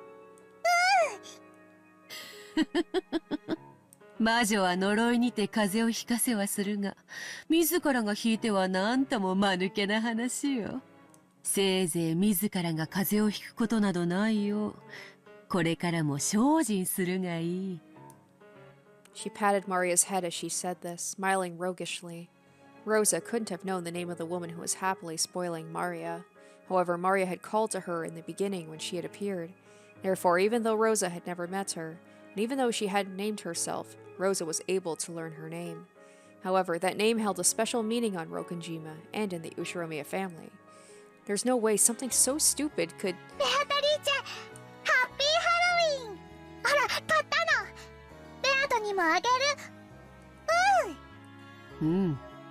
魔女は呪いにて風邪をひかせはするが、自らがひいてはなんとも間抜けな話よ。せいぜい自らが風邪をひくことなどないよ。これからも精進するがいい。She patted Maria's head as she said this, smiling roguishly. Rosa couldn't have known the name of the woman who was happily spoiling Maria. However, Maria had called to her in the beginning when she had appeared. Therefore, even though Rosa had never met her, and even though she hadn't named herself, Rosa was able to learn her name. However, that name held a special meaning on Rokonjima and in the Ushiromiya family. There's no way something so stupid could... Beatrice! Happy Halloween! ほら、買ったの！ベアトにもあげる！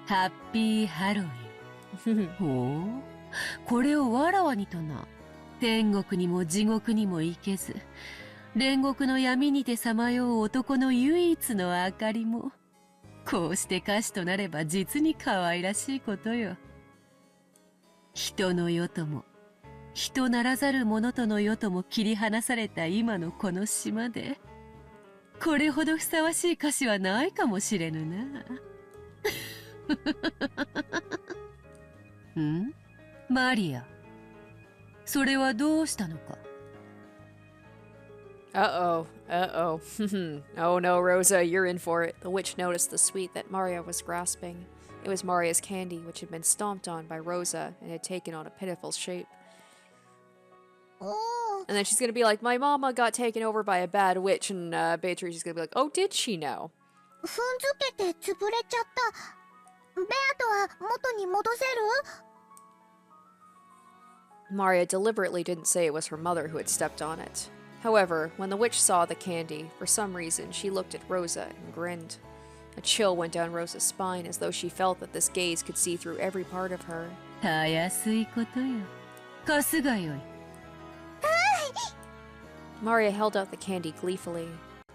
ハッピーハロウィン。ほう、これをわらわにとな。天国にも地獄にも行けず、煉獄の闇にてさまよう男の唯一の明かりも、こうして歌手となれば実に可愛らしいことよ。人の世とも、人ならざる者との世とも切り離された今のこの島で、これほどふさわしい歌詞はないかもしれぬな。ん？マリア。それはどうしたのか？ Uh-oh. Oh no, Rosa, you're in for it. The witch noticed the sweet that Maria was grasping. It was Maria's candy, which had been stomped on by Rosa and had taken on a pitiful shape. And then she's gonna be like, my mama got taken over by a bad witch, and Beatrice is gonna be like, oh, did she know? 踏んづけて潰れちゃった。ベアトは元に戻せる？ Maria deliberately didn't say it was her mother who had stepped on it. However, when the witch saw the candy, for some reason she looked at Rosa and grinned. A chill went down Rosa's spine as though she felt that this gaze could see through every part of her. たやすいことよ。貸すがよい。Maria held out the candy gleefully.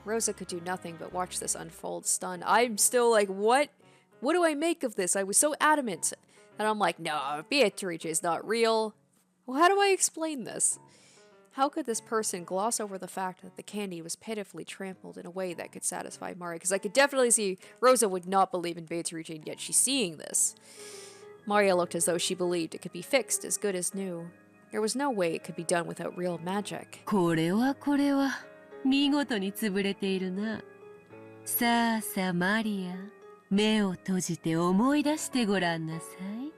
Rosa could do nothing but watch this unfold, stunned. I'm still like, what? What do I make of this? I was so adamant. And I'm like, no, Beatrice is not real. Well, how do I explain this? How could this person gloss over the fact that the candy was pitifully trampled in a way that could satisfy Maria? Because I could definitely see Rosa would not believe in Beatrice, and yet she's seeing this. Maria looked as though she believed it could be fixed as good as new. There was no way it could be done without real magic. これは見事に潰れているな。さあさあマリア、目を閉じて思い出してごらんなさい。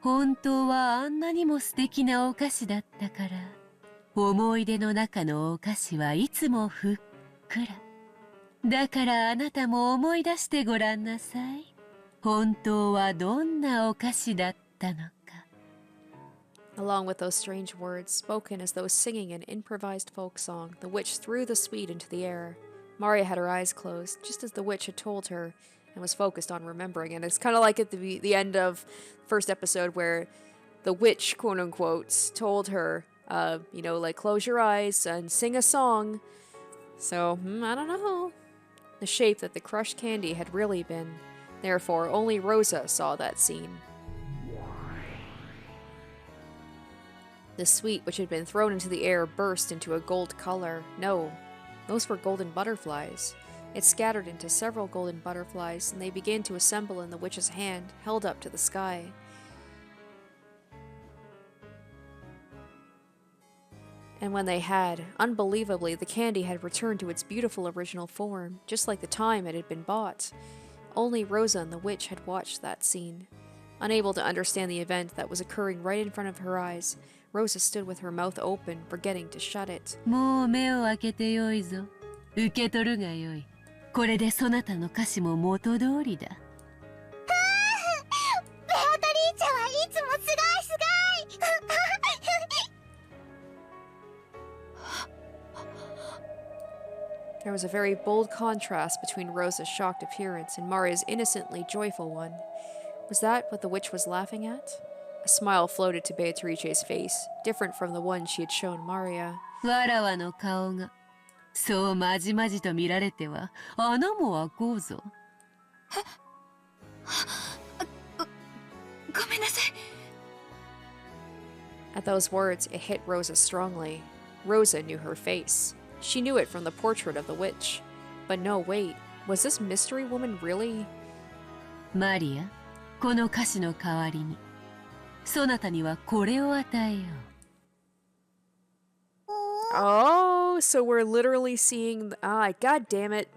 本当はあんなにも素敵なお菓子だったから、思い出の中のお菓子はいつもふっくら。だからあなたも思い出してごらんなさい。本当はどんなお菓子だったのか。Along with those strange words, spoken as though singing an improvised folk song, the witch threw the sweet into the air. Maria had her eyes closed, just as the witch had told her, and was focused on remembering. And it's kind of like at the end of the first episode where the witch, quote-unquote, told her, like, close your eyes and sing a song. So, I don't know. The shape that the crushed candy had really been. Therefore, only Rosa saw that scene. The sweet which had been thrown into the air burst into a gold color. No, those were golden butterflies. It scattered into several golden butterflies, and they began to assemble in the witch's hand, held up to the sky. And when they had, unbelievably, the candy had returned to its beautiful original form, just like the time it had been bought. Only Rosa and the witch had watched that scene. Unable to understand the event that was occurring right in front of her eyes, Rosa stood with her mouth open, forgetting to shut it. もう目を開けてよいぞ。受け取るがよい。これでそなたの歌詞も元通りだ。ベアトリーチェはいつもすごいすごい。 There was a very bold contrast between Rosa's shocked appearance and Maria's innocently joyful one. Was that what the witch was laughing at? A smile floated to Beatrice's face, different from the one she had shown Maria. わらわの顔がそうまじまじと見られては穴も開こうぞ。ごめんなさい。 At those words, it hit Rosa strongly. Rosa knew her face. She knew it from the portrait of the witch. But no, wait. Was this mystery woman really? マリア、この菓子の代わりに、そなたにはこれを与えよう。Oh, so we're literally seeing... God damn it.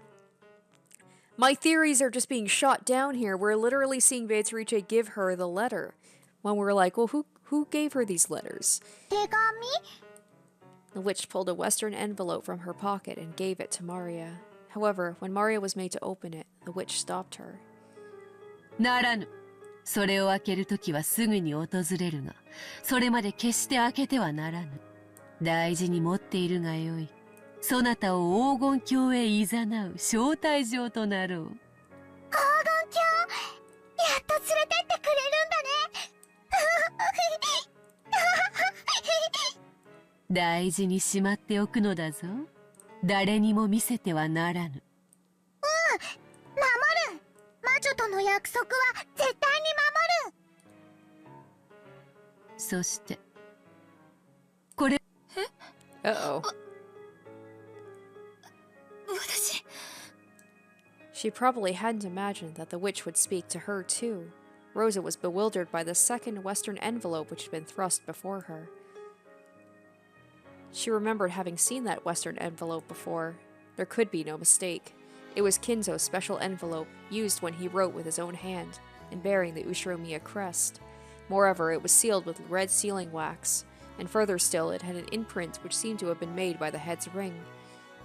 My theories are just being shot down here. We're literally seeing Beatrice give her the letter. When we're like, well, who gave her these letters? 手紙 The witch pulled a western envelope from her pocket and gave it to Maria. However, when Maria was made to open it, the witch stopped her. ならぬ。それを開けるときはすぐに訪れるが、それまで決して開けてはならぬ。大事に持っているがよい。そなたを黄金鏡へ誘う招待状となろう。黄金鏡やっと連れてってくれるんだね大事にしまっておくのだぞ。誰にも見せてはならぬ。守る魔女との約束は絶対に守るそして、これ。Uh-oh. 私 She probably hadn't imagined that the witch would speak to her, too. Rosa was bewildered by the second western envelope which had been thrust before her. She remembered having seen that western envelope before. There could be no mistake. It was Kinzo's special envelope, used when he wrote with his own hand, and bearing the Ushiromiya crest. Moreover, it was sealed with red sealing wax, and further still, it had an imprint which seemed to have been made by the head's ring.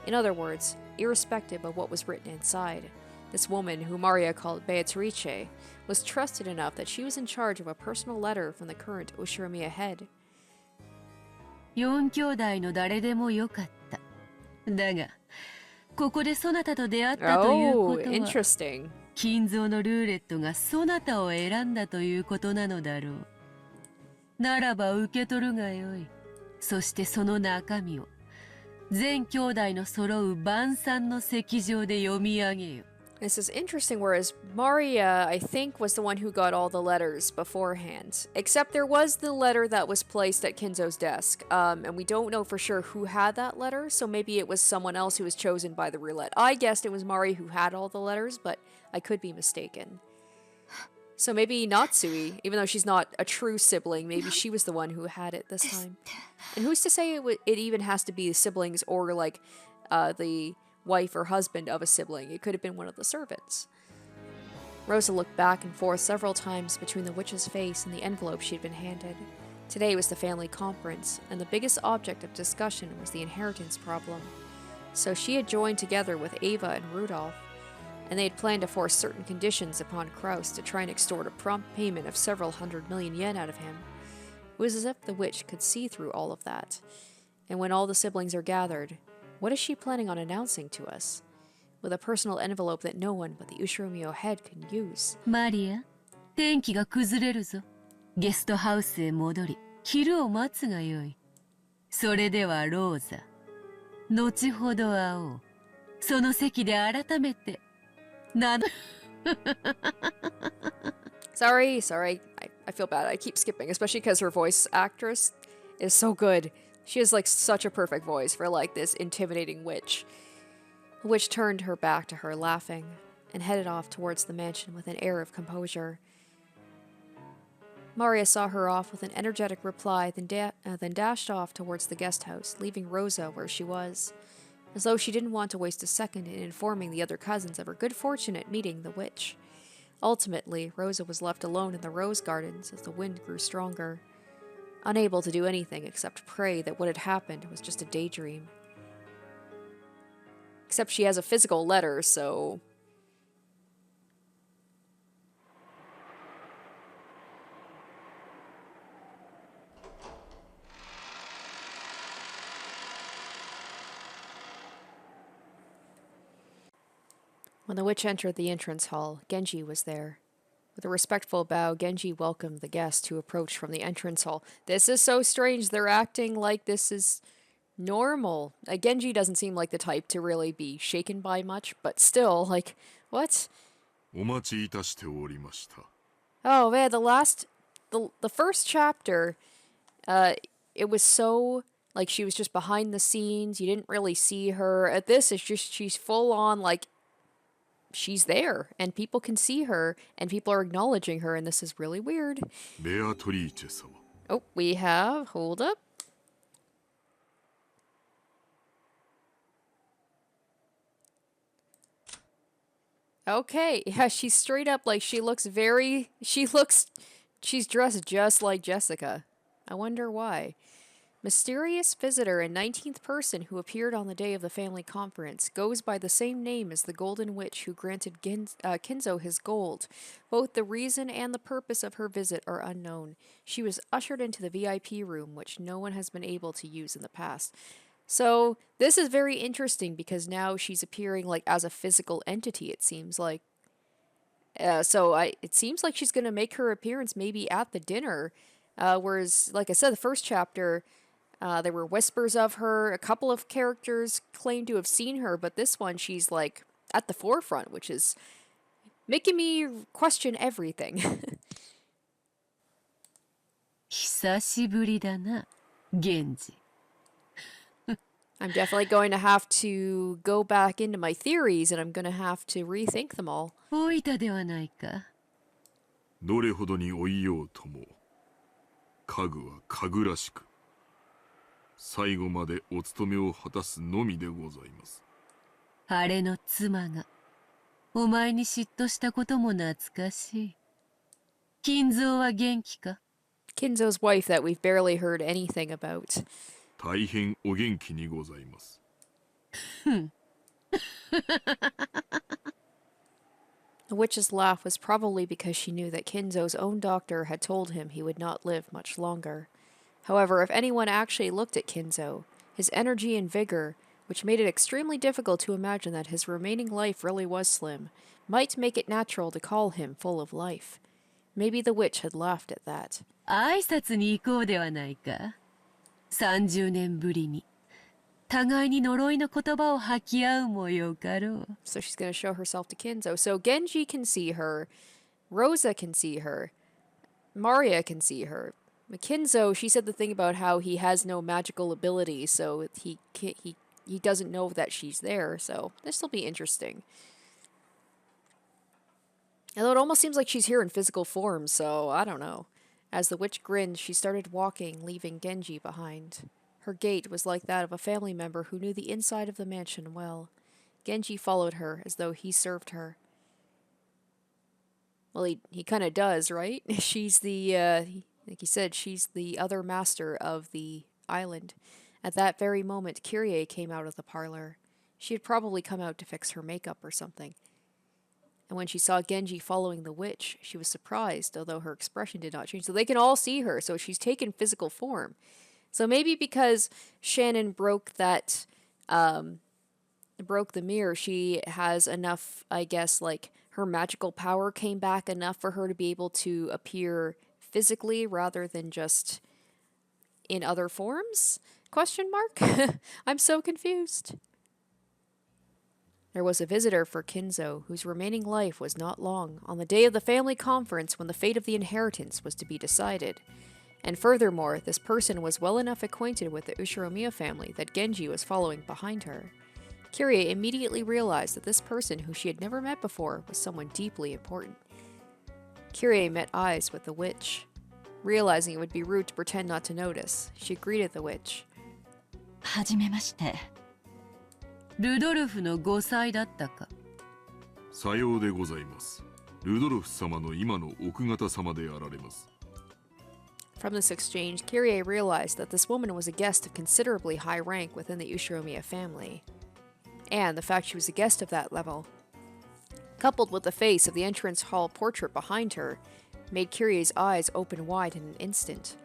In other words, irrespective of what was written inside, this woman, who Maria called Beatrice, was trusted enough that she was in charge of a personal letter from the current Ushiromiya head. 4兄弟の誰でもよかった。だが、ここでそなたと出会ったということは、interesting. 金蔵のルーレットがそなたを選んだということなのだろう。ならば受け取るがよい。そしてその中身を、全兄弟の揃う晩餐の席上で読み上げよ。This is interesting, whereas Maria, I think, was the one who got all the letters beforehand. Except there was the letter that was placed at Kinzo's desk, and we don't know for sure who had that letter, so maybe it was someone else who was chosen by the roulette. I guessed it was Mari who had all the letters, but I could be mistaken. So maybe Natsui, even though she's not a true sibling, maybe she was the one who had it this time. And who's to say it even has to be the siblings or, like, the wife or husband of a sibling? It could have been one of the servants. Rosa looked back and forth several times between the witch's face and the envelope she had been handed. Today was the family conference, and the biggest object of discussion was the inheritance problem. So she had joined together with Ava and Rudolph, and they had planned to force certain conditions upon Kraus to try and extort a prompt payment of several 100 million yen out of him. It was as if the witch could see through all of that. And when all the siblings are gathered, what is she planning on announcing to us? With a personal envelope that no one but the Ushiromiya head can use. マリア、天気が崩れるぞ。ゲストハウスへ戻り、昼を待つがよい。それではローザ、後ほど会おう。その席で改めて。Sorry. I feel bad. I keep skipping, especially because her voice actress is so good. She has, like, such a perfect voice for, like, this intimidating witch. The witch turned her back to her, laughing, and headed off towards the mansion with an air of composure. Maria saw her off with an energetic reply, then dashed off towards the guest house, leaving Rosa where she was, as though she didn't want to waste a second in informing the other cousins of her good fortune at meeting the witch. Ultimately, Rosa was left alone in the rose gardens as the wind grew stronger, unable to do anything except pray that what had happened was just a daydream. Except she has a physical letter, so... When the witch entered the entrance hall, Genji was there. With a respectful bow, Genji welcomed the guest who approached from the entrance hall. This is so strange. They're acting like this is normal. Genji doesn't seem like the type to really be shaken by much, but still, like, what? Oh man, the first chapter, it was so Like she was just behind the scenes. You didn't really see her. At this, it's just she's full on like she's there and people can see her and people are acknowledging her and this is really weird. Beatrice 様。Oh, we have, hold up. Okay, yeah, she's straight up like she's dressed just like Jessica. I wonder why. Mysterious visitor and 19th person who appeared on the day of the family conference goes by the same name as the Golden Witch who granted Kinzo his gold. Both the reason and the purpose of her visit are unknown. She was ushered into the VIP room, which no one has been able to use in the past. So this is very interesting because now she's appearing like as a physical entity, it seems like. It seems like she's going to make her appearance maybe at the dinner. Whereas, like I said, the first chapter... there were whispers of her. A couple of characters claimed to have seen her, but this one, she's like at the forefront, which is making me question everything. 久しぶりだな、源氏。I'm definitely going to have to go back into my theories, and I'm going to have to rethink them all. 老いたではないか。どれほどに老いようとも、家具は家具らしく。最後までお務めを果たすのみでございます。あれの妻がお前に嫉妬したことも懐かしい。金蔵は元気か？ Kinzo's wife that we've barely heard anything about. 大変お元気にございます。The witch's laugh was probably because she knew that Kinzo's own doctor had told him he would not live much longer. However, if anyone actually looked at Kinzo, his energy and vigor, which made it extremely difficult to imagine that his remaining life really was slim, might make it natural to call him full of life. Maybe the witch had laughed at that. 挨拶に行こうではないか。30年ぶりに互いに呪いの言葉を吐き合うもよかろう。 So she's going to show herself to Kinzo. So Genji can see her, Rosa can see her, Maria can see her. Kinzo, she said the thing about how he has no magical ability, so he doesn't know that she's there, so this will be interesting. Although it almost seems like she's here in physical form, so I don't know. As the witch grinned, she started walking, leaving Genji behind. Her gait was like that of a family member who knew the inside of the mansion well. Genji followed her, as though he served her. Well, he kind of does, right? She's the, like he said, she's the other master of the island. At that very moment, Kyrie came out of the parlor. She had probably come out to fix her makeup or something. And when she saw Genji following the witch, she was surprised, although her expression did not change. So they can all see her, so she's taken physical form. So maybe because Shannon broke that, broke the mirror, she has enough, I guess, like, her magical power came back enough for her to be able to appear physically rather than just in other forms? Question mark? I'm so confused. There was a visitor for Kinzo, whose remaining life was not long, on the day of the family conference when the fate of the inheritance was to be decided. And furthermore, this person was well enough acquainted with the Ushiromiya family that Genji was following behind her. Kyrie immediately realized that this person, who she had never met before, was someone deeply important. Kyrie met eyes with the witch. Realizing it would be rude to pretend not to notice, she greeted the witch. はじめまして。ルドルフの5歳だったか。さようでございます。ルドルフ様の今の奥方様であられます。 From this exchange, Kyrie realized that this woman was a guest of considerably high rank within the Ushiromiya family. And the fact she was a guest of that level, coupled with the face of the entrance hall portrait behind her, made Kyrie's eyes open wide in an instant.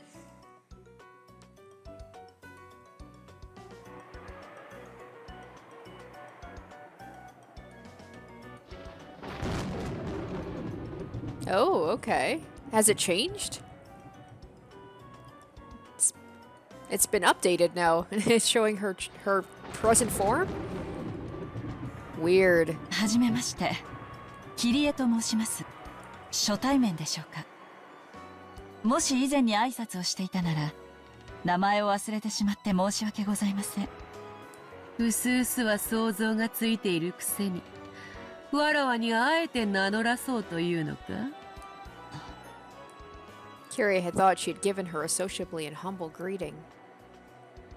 Oh, okay. Has it changed? It's been updated now. It's showing her present form? Weird. はじめまして。キリエと申します。初対面でしょうか。もし以前に挨拶をしていたなら、名前を忘れてしまって申し訳ございません。うすうすは想像がついているくせに、わらわにあえて名乗らそうというのか。Kyrie had thought she had given her a sociably and humble greeting.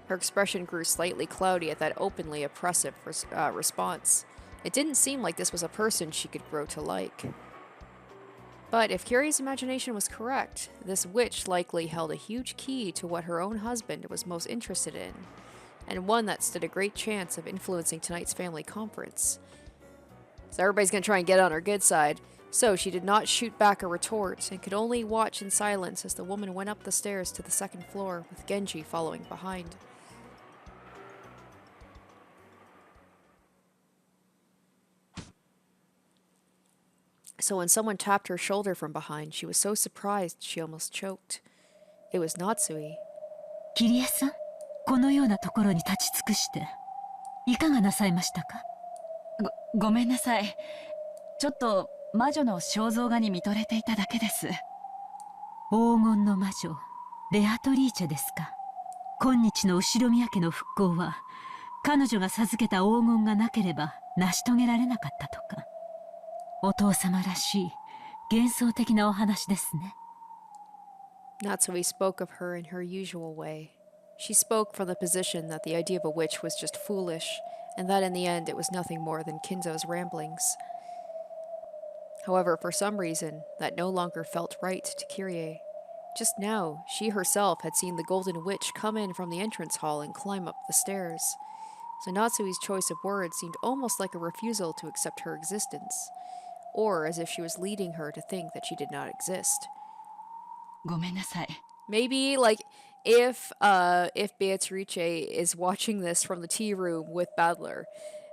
Her expression grew slightly cloudy at that openly oppressive response. It didn't seem like this was a person she could grow to like. But if Kyrie's imagination was correct, this witch likely held a huge key to what her own husband was most interested in, and one that stood a great chance of influencing tonight's family conference. So everybody's gonna try and get on her good side. So she did not shoot back a retort, and could only watch in silence as the woman went up the stairs to the second floor, with Genji following behind. So when someone tapped her shoulder from behind, she was so surprised she almost choked. It was Natsui. キリエさん、このようなところに立ち尽くして、いかがなさいましたか？ごめんなさい。ちょっと魔女の肖像画に見とれていただけです。黄金の魔女、ベアトリーチェですか。今日の後宮家の復興は、彼女が授けた黄金がなければ成し遂げられなかったとか。お父様らしい幻想的なお話ですね。Natsui spoke of her in her usual way. She spoke from the position that the idea of a witch was just foolish, and that in the end it was nothing more than Kinzo's ramblings. However, for some reason, that no longer felt right to Kyrie. Just now, she herself had seen the Golden Witch come in from the entrance hall and climb up the stairs. So Natsui's choice of words seemed almost like a refusal to accept her existence, or as if she was leading her to think that she did not exist. ごめんなさい。 Maybe, like, if Beatrice is watching this from the tea room with Badler,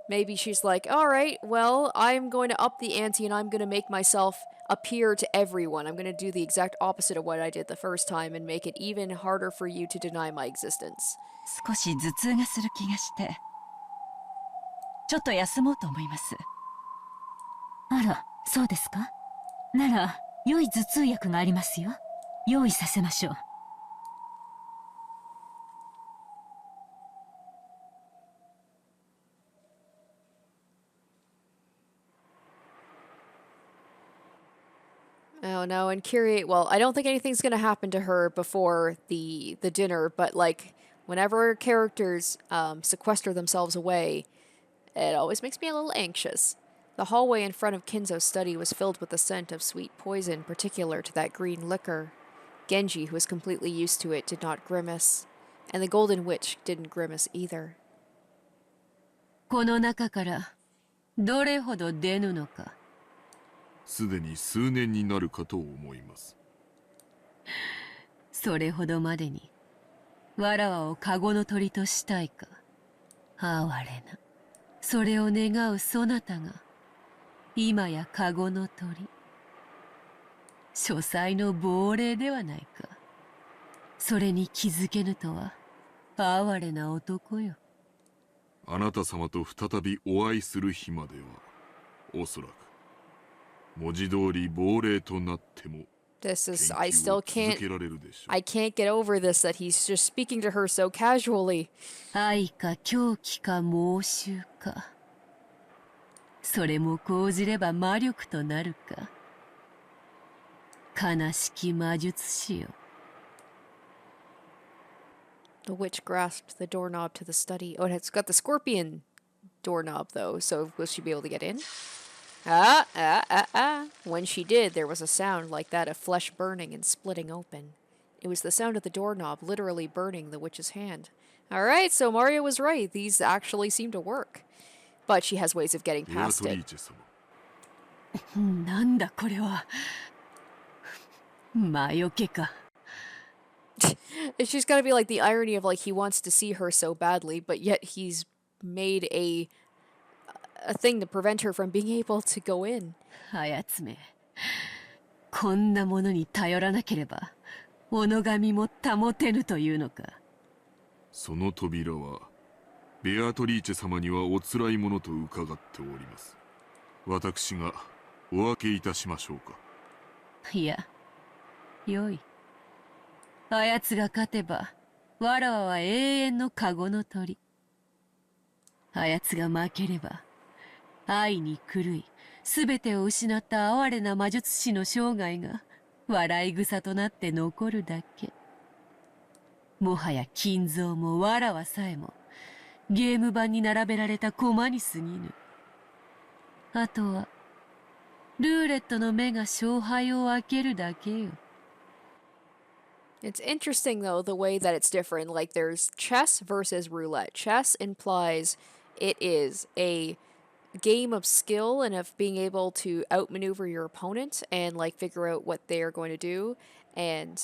maybe she's like, alright, well, I'm going to up the ante and I'm going to make myself appear to everyone. I'm going to do the exact opposite of what I did the first time and make it even harder for you to deny my existence. 少し頭痛がする気がして、ちょっと休もうと思います。あら、そうですか。なら、良い頭痛薬がありますよ。用意させましょう。Oh no, and Kyrie, well, I don't think anything's gonna happen to her before the dinner, but like whenever characters sequester themselves away, it always makes me a little anxious. The hallway in front of Kinzo's study was filled with the scent of sweet poison particular to that green liquor. Genji, who was completely used to it, did not grimace, and the Golden Witch didn't grimace either. この中からどれほど出ぬのか。すでに数年になるかと思います。それほどまでにわらわをカゴの鳥としたいか。哀れな。それを願うそなたが今やカゴの鳥。書斎の亡霊ではないか。それに気づけぬとは哀れな男よ。あなた様と再びお会いする日まではおそらく文字通り亡霊となっても This is, I still can't get over this, that he's just speaking to her so casually. 愛か狂気か妄執か。それも講じれば魔力となるか。悲しき魔術師よ。The witch grasped the doorknob to the study. Oh, it's got the scorpion doorknob, though, so will she be able to get in? When she did, there was a sound like that of flesh burning and splitting open. It was the sound of the doorknob literally burning the witch's hand. Alright, so Mario was right. These actually seem to work. But she has ways of getting past it. なんだこれは。魔除けか。It's just gotta be like the irony of like he wants to see her so badly, but yet he's made a thing to prevent her from being able to go in. あやつめ、こんなものに頼らなければ、おのがみも保てぬというのか。その扉は、ベアトリーチェ様にはおつらいものと伺っております。私がお開けいたしましょうか。いや、よい。あやつが勝てば、わらわは永遠の籠の鳥。あやつが負ければ、愛に狂い、すべてを失った哀れな魔術師の生涯が、笑い草となって残るだけ。もはや金蔵もわらわさえも、ゲーム盤に並べられた駒に過ぎぬ。あとは、ルーレットの目が勝敗を分けるだけよ。It's interesting, though, the way that it's different. Like, there's chess versus roulette. Chess implies it is a game of skill and of being able to outmaneuver your opponent and, like, figure out what they are going to do. And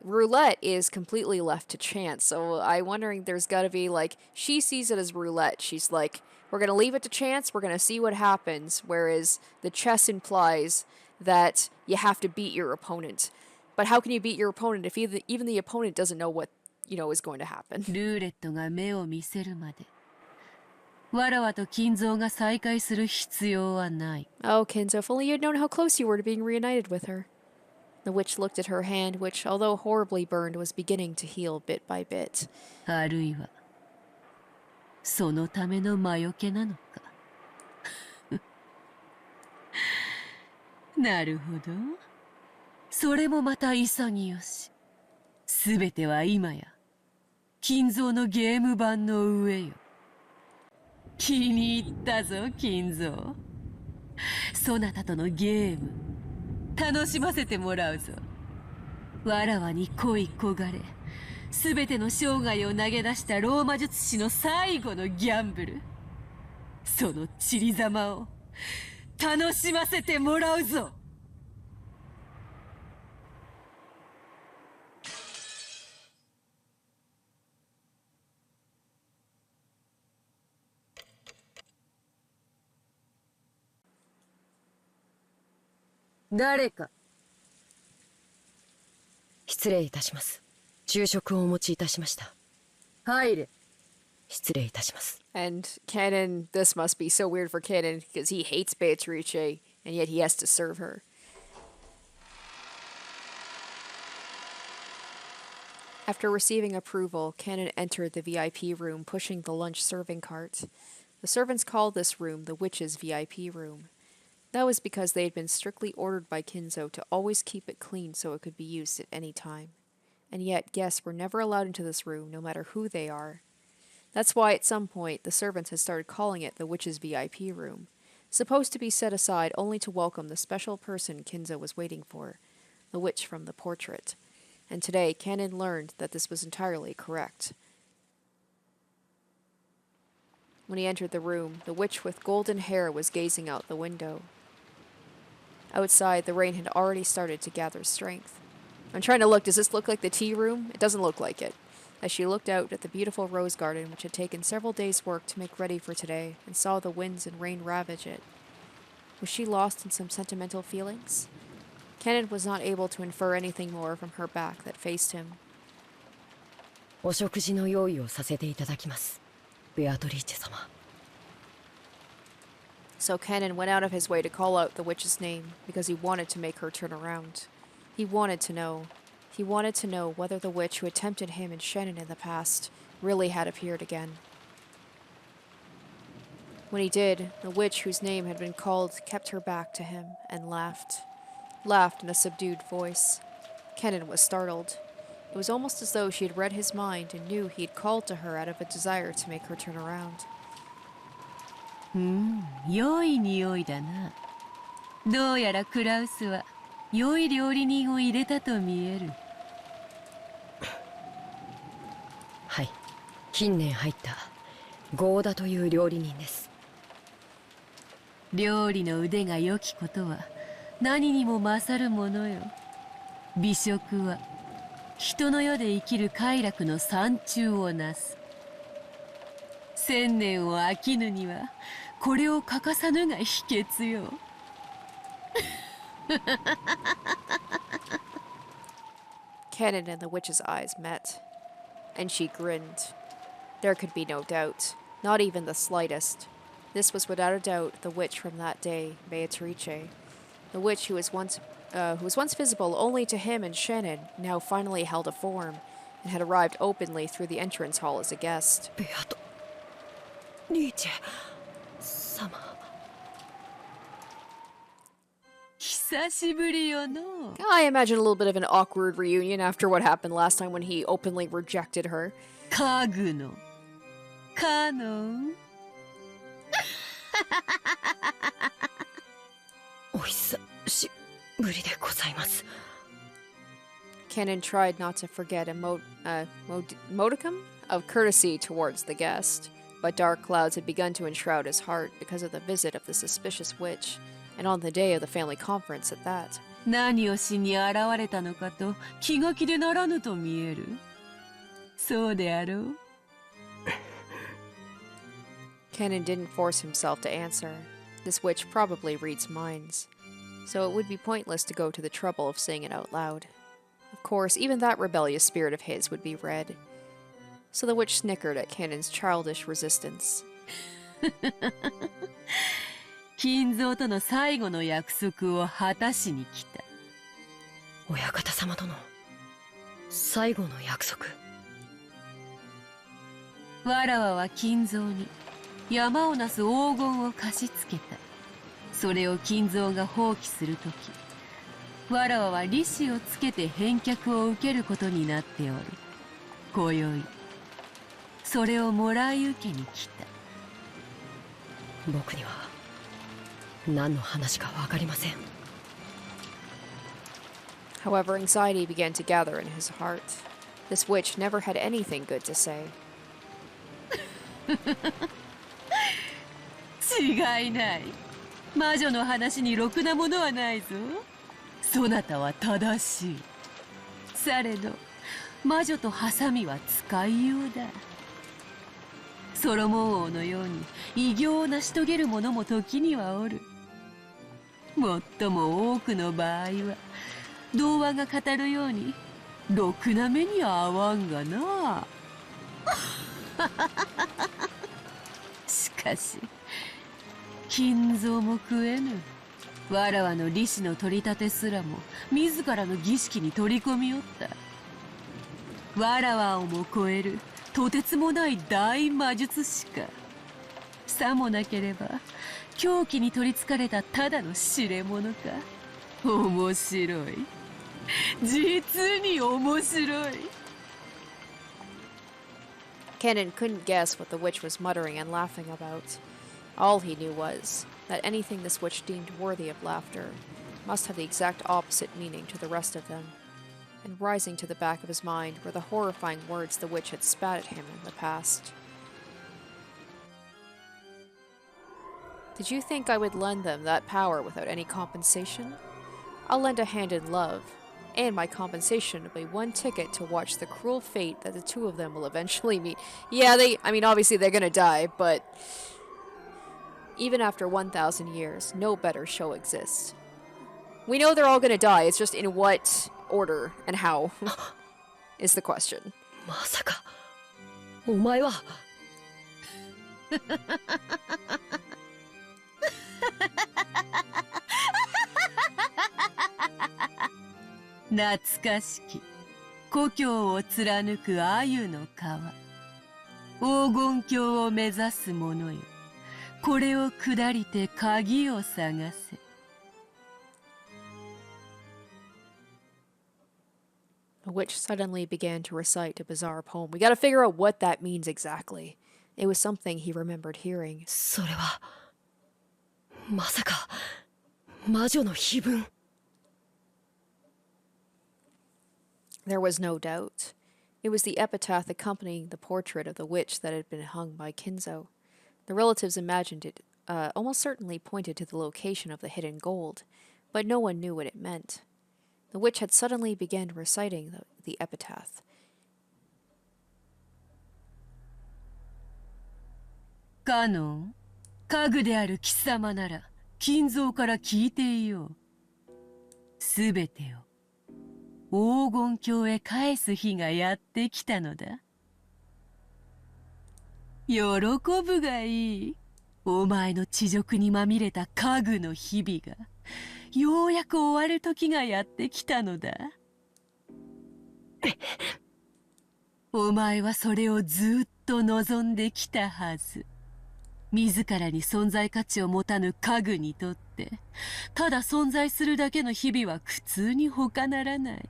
roulette is completely left to chance. So I'm wondering, there's got to be, like, she sees it as roulette. She's like, we're going to leave it to chance. We're going to see what happens. Whereas the chess implies that you have to beat your opponent. But how can you beat your opponent if even the opponent doesn't know what, is going to happen? ルーレットが目を見せるまで、わらわと金蔵が再会する必要はない。Oh, Kinzo, if only you'd known how close you were to being reunited with her. The witch looked at her hand, which, although horribly burned, was beginning to heal bit by bit. あるいは、そのための魔除けなのか。なるほど。それもまた潔し。すべては今や、金蔵のゲーム盤の上よ。気に入ったぞ、金蔵。そなたとのゲーム、楽しませてもらうぞ。わらわに恋焦がれ、すべての生涯を投げ出したローマ術師の最後のギャンブル。その散りざまを、楽しませてもらうぞ。誰か。失礼いたします。昼食をお持ちいたしました。入れ。失礼いたします。And Canon, this must be so weird for Canon because he hates Beatrice and yet he has to serve her. After receiving approval, Canon entered the VIP room pushing the lunch serving cart. The servants called this room the Witch's VIP room. That was because they had been strictly ordered by Kinzo to always keep it clean so it could be used at any time. And yet guests were never allowed into this room, no matter who they are. That's why at some point the servants had started calling it the Witch's VIP room, supposed to be set aside only to welcome the special person Kinzo was waiting for, the witch from the portrait. And today Canon learned that this was entirely correct. When he entered the room, the witch with golden hair was gazing out the window. Outside, the rain had already started to gather strength. I'm trying to look. Does this look like the tea room? It doesn't look like it. As she looked out at the beautiful rose garden which had taken several days' work to make ready for today and saw the winds and rain ravage it. Was she lost in some sentimental feelings? Canon was not able to infer anything more from her back that faced him. お食事の用意をさせていただきます。ベアトリーチェ様。So Canon went out of his way to call out the witch's name because he wanted to make her turn around. He wanted to know. He wanted to know whether the witch who had tempted him and Shannon in the past really had appeared again. When he did, the witch whose name had been called kept her back to him and laughed. Laughed in a subdued voice. Canon was startled. It was almost as though she had read his mind and knew he had called to her out of a desire to make her turn around. 良い匂いだな。どうやらクラウスは良い料理人を入れたと見える。はい、近年入ったゴーダという料理人です。料理の腕が良きことは何にも勝るものよ。美食は人の世で生きる快楽の山中をなす。千年を飽きぬにはこれを欠かさぬが秘訣よ。Canon and the witch's eyes met, and she grinned. There could be no doubt, not even the slightest. This was without a doubt the witch from that day, Beatrice, the witch who was once visible only to him and Shannon, now finally held a form, and had arrived openly through the entrance hall as a guest. ベアトリーチェ様。久しぶりよの。I imagine a little bit of an awkward reunion after what happened last time when he openly rejected her. 家具のカノ。お久しぶりでございます。 Canon tried not to forget a modicum of courtesy towards the guest, but dark clouds had begun to enshroud his heart because of the visit of the suspicious witch, and on the day of the family conference at that. 何をしに現れたのかと気が気でならぬと見える。そうであろう。Canon didn't force himself to answer. This witch probably reads minds, so it would be pointless to go to the trouble of saying it out loud. Of course, even that rebellious spirit of his would be read. So the witch snickered at Canon's childish resistance. 金蔵との最後の約束を果たしに来た。親方様との最後の約束。わらわは金蔵に山をなす黄金を貸し付けた。それを金蔵が放棄するとき、わらわは利子をつけて返却を受けることになっておる。今宵それをもらい受けに来た。僕には何の話かわかりません。 However, anxiety began to gather in his heart. This witch never had anything good to say. 違いない。魔女の話にろくなものはないぞ。そなたは正しい。されど魔女とハサミは使いようだ。ソロモン王のように偉業を成し遂げる者も時にはおる。最も多くの場合は童話が語るようにろくな目には合わんがな。しかし金蔵も食えぬ。わらわの利子の取り立てすらも自らの儀式に取り込みおった。わらわをも超えるとてつもない大魔術師か。さもなければ狂気に取りつかれたただの知れ者か。面白い。実に面白い。Canon couldn't guess what the witch was muttering and laughing about. All he knew was that anything this witch deemed worthy of laughter must have the exact opposite meaning to the rest of them. And rising to the back of his mind were the horrifying words the witch had spat at him in the past. Did you think I would lend them that power without any compensation? I'll lend a hand in love, and my compensation will be one ticket to watch the cruel fate that the two of them will eventually meet. Yeah, obviously they're gonna die, but even after 1,000 years, no better show exists. We know they're all gonna die, it's just in what order and how is the question. まさかお前は懐かしき故郷を貫く鮎の川、黄金鏡を目指す者よ。これを下りて鍵を探せ。The witch suddenly began to recite a bizarre poem. We gotta figure out what that means exactly. It was something he remembered hearing. それはまさか魔女の碑文。 There was no doubt. It was the epitaph accompanying the portrait of the witch that had been hung by Kinzo. The relatives imagined it almost certainly pointed to the location of the hidden gold, but no one knew what it meant. The witch had suddenly begun reciting the epitaph. カノン、家具である貴様なら金蔵から聞いていよう。すべてを黄金鏡へ返す日がやってきたのだ。喜ぶがいい。お前の恥辱にまみれた家具の日々がようやく終わる時がやってきたのだ。お前はそれをずっと望んできたはず。自らに存在価値を持たぬ家具にとって、ただ存在するだけの日々は苦痛に他ならない。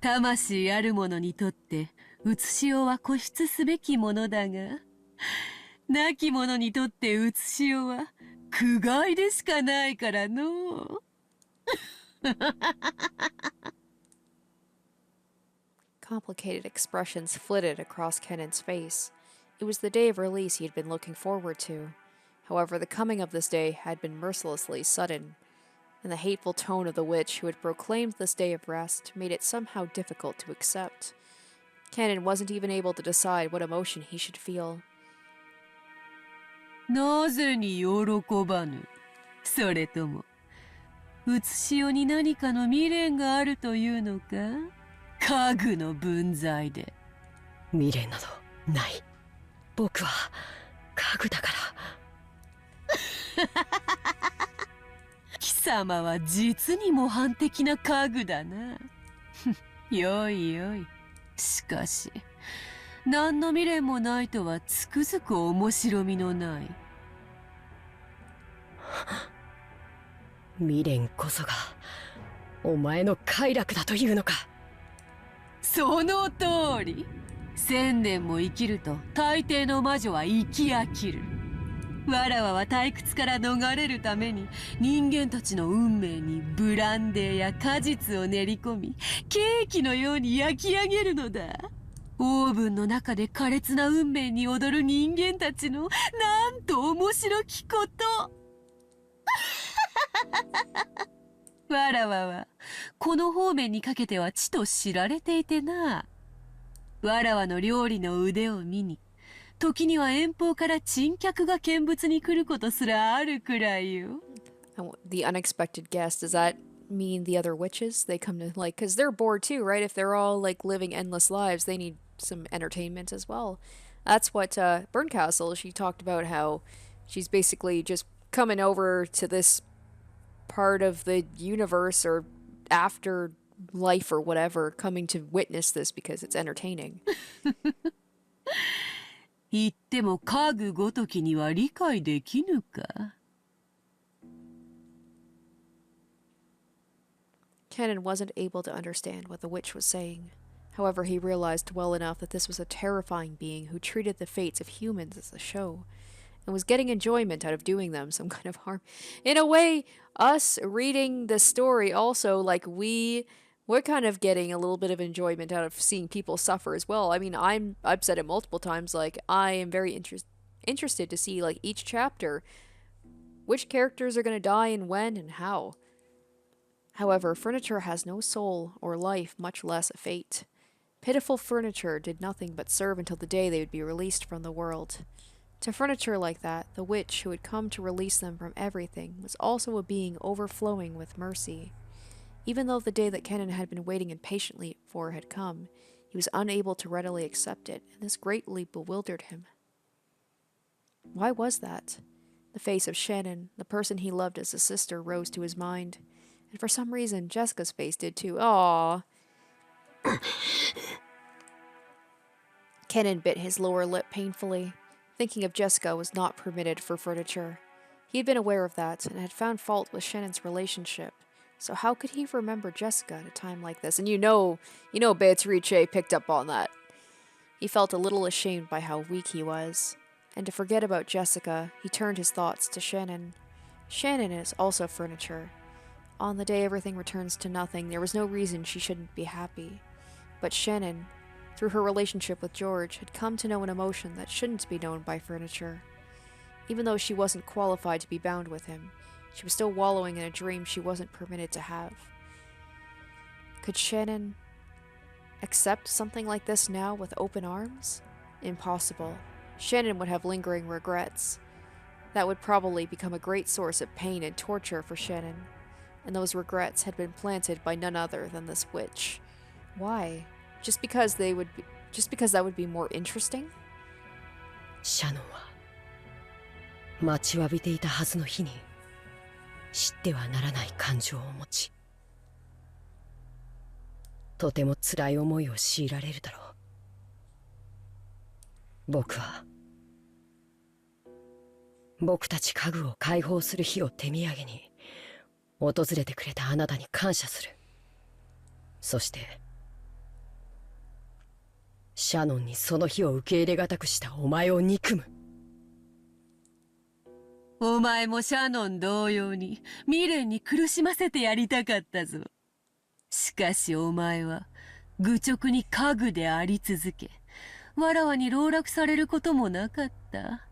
魂ある者にとって、写しよは固執すべきものだが、亡き者にとって写しよは苦害でしかないからの。Complicated expressions flitted across Kennan's face. It was the day of release he had been looking forward to. However, the coming of this day had been mercilessly sudden, and the hateful tone of the witch who had proclaimed this day of rest made it somehow difficult to accept. Cannon wasn't even able to decide what emotion he should feel. なぜに喜ばぬ？それとも、写しよに何かの未練があるというのか？家具の分際で。未練などない。僕は家具だから。貴様は実に模範的な家具だな。よいよい。しかし、何の未練もないとはつくづく面白みのない。未練こそがお前の快楽だというのか。その通り。1000年も生きると大抵の魔女は生き飽きる。わらわは退屈から逃れるために人間たちの運命にブランデーや果実を練り込み、ケーキのように焼き上げるのだ。オーブンの中で苛烈な運命に踊る人間たちのなんと面白きこと。わらわはこの方面にかけてはちと知られていてな。わらわの料理の腕を見に、時には遠方から珍客が見物に来ることすらあるくらいよ。The unexpected guest, does that mean the other witches? They come to, like, because they're bored too, right? If they're all, like, living endless lives, they need some entertainment as well. That's what Burncastle, she talked about how she's basically just coming over to this part of the universe or after life or whatever, coming to witness this because it's entertaining. 言っても家具ごときには理解できぬか。Cannon wasn't able to understand what the witch was saying. However, he realized well enough that this was a terrifying being who treated the fates of humans as a show, and was getting enjoyment out of doing them some kind of harm. In a way, us reading the story also, like, we're kind of getting a little bit of enjoyment out of seeing people suffer as well. I mean, I've said it multiple times, like, I am very interested to see, like, each chapter, which characters are going to die and when and how. However, furniture has no soul or life, much less a fate. Pitiful furniture did nothing but serve until the day they would be released from the world. To furniture like that, the witch who had come to release them from everything was also a being overflowing with mercy. Even though the day that Kenan had been waiting impatiently for had come, he was unable to readily accept it, and this greatly bewildered him. Why was that? The face of Shannon, the person he loved as a sister, rose to his mind, and for some reason Jessica's face did too. Aww. Kenan bit his lower lip painfully. Thinking of Jessica was not permitted for furniture. He had been aware of that, and had found fault with Shannon's relationship. So how could he remember Jessica at a time like this? And you know Beatrice picked up on that. He felt a little ashamed by how weak he was. And to forget about Jessica, he turned his thoughts to Shannon. Shannon is also furniture. On the day everything returns to nothing, there was no reason she shouldn't be happy. But Shannon, through her relationship with George, had come to know an emotion that shouldn't be known by furniture. Even though she wasn't qualified to be bound with him, she was still wallowing in a dream she wasn't permitted to have. Could Shannon accept something like this now with open arms? Impossible. Shannon would have lingering regrets. That would probably become a great source of pain and torture for Shannon. And those regrets had been planted by none other than this witch. Why? Just because that would be more interesting? シャノンは待ちわびていたはずの日に知ってはならない感情を持ち、とても辛い思いを強いられるだろう。僕たち家具を解放する日を手土産に訪れてくれたあなたに感謝する。そしてシャノンにその日を受け入れがたくしたお前を憎む。お前もシャノン同様に未練に苦しませてやりたかったぞ。しかしお前は愚直に家具であり続け、わらわに籠絡されることもなかった。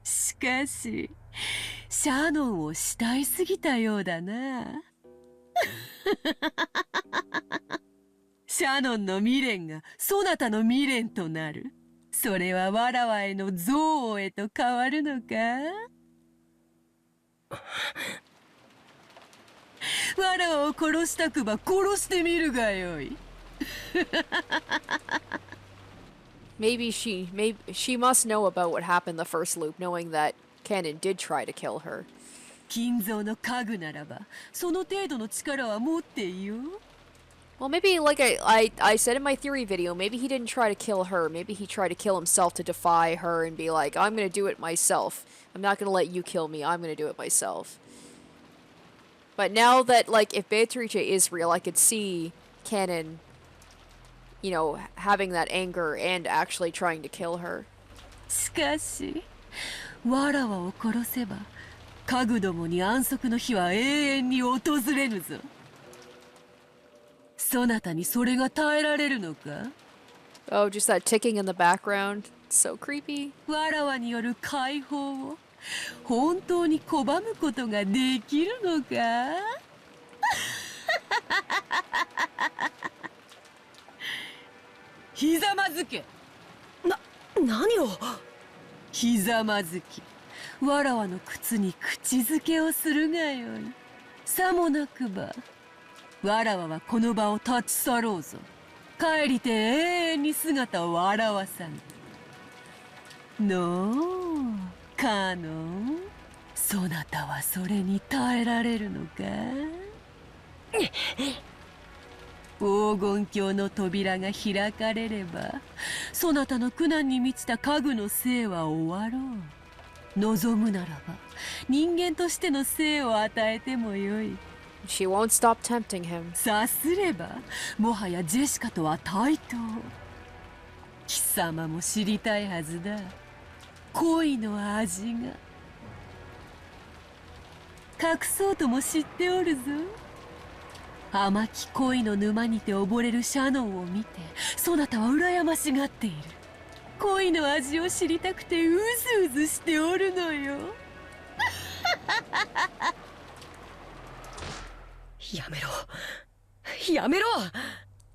しかしシャノンを慕いすぎたようだな。シャノンの未練がそなたの未練となる。それはわらわへの憎悪へと変わるのか？わらわを殺したくば殺してみるがよい。Maybe she must know about what happened the first loop, knowing that Canon did try to kill her. 金蔵の家具ならばその程度の力は持っていよう。Well, maybe, like I said in my theory video, maybe he didn't try to kill her. Maybe he tried to kill himself to defy her and be like, I'm gonna do it myself. I'm not gonna let you kill me. I'm gonna do it myself. But now that, like, if Beatrice is real, I could see Canon, you know, having that anger and actually trying to kill her. しかし、わらわを殺せば、家具どもに安息の日は永遠に訪れぬぞ。そなたにそれが耐えられるのか？ Oh, just that ticking in the background. It's so creepy. わらわによる解放を本当に拒むことができるのか？ひざまずけ。何を？ひざまずき、わらわの靴に口づけをするがよい。さもなくばわらわはこの場を立ち去ろうぞ。帰りて永遠に姿を現さぬ。のう、カノン、そなたはそれに耐えられるのか？黄金鏡の扉が開かれれば、そなたの苦難に満ちた家具の生は終わろう。望むならば、人間としての生を与えてもよい。She won't stop tempting him. さすれば、もはやジェシカとは対等。貴様も知りたいはずだ。恋の味が。隠そうとも知っておるぞ。甘き恋の沼にて溺れるシャノンを見て、そなたは羨ましがっている。恋の味を知りたくてうずうずしておるのよ。やめろ。やめろ。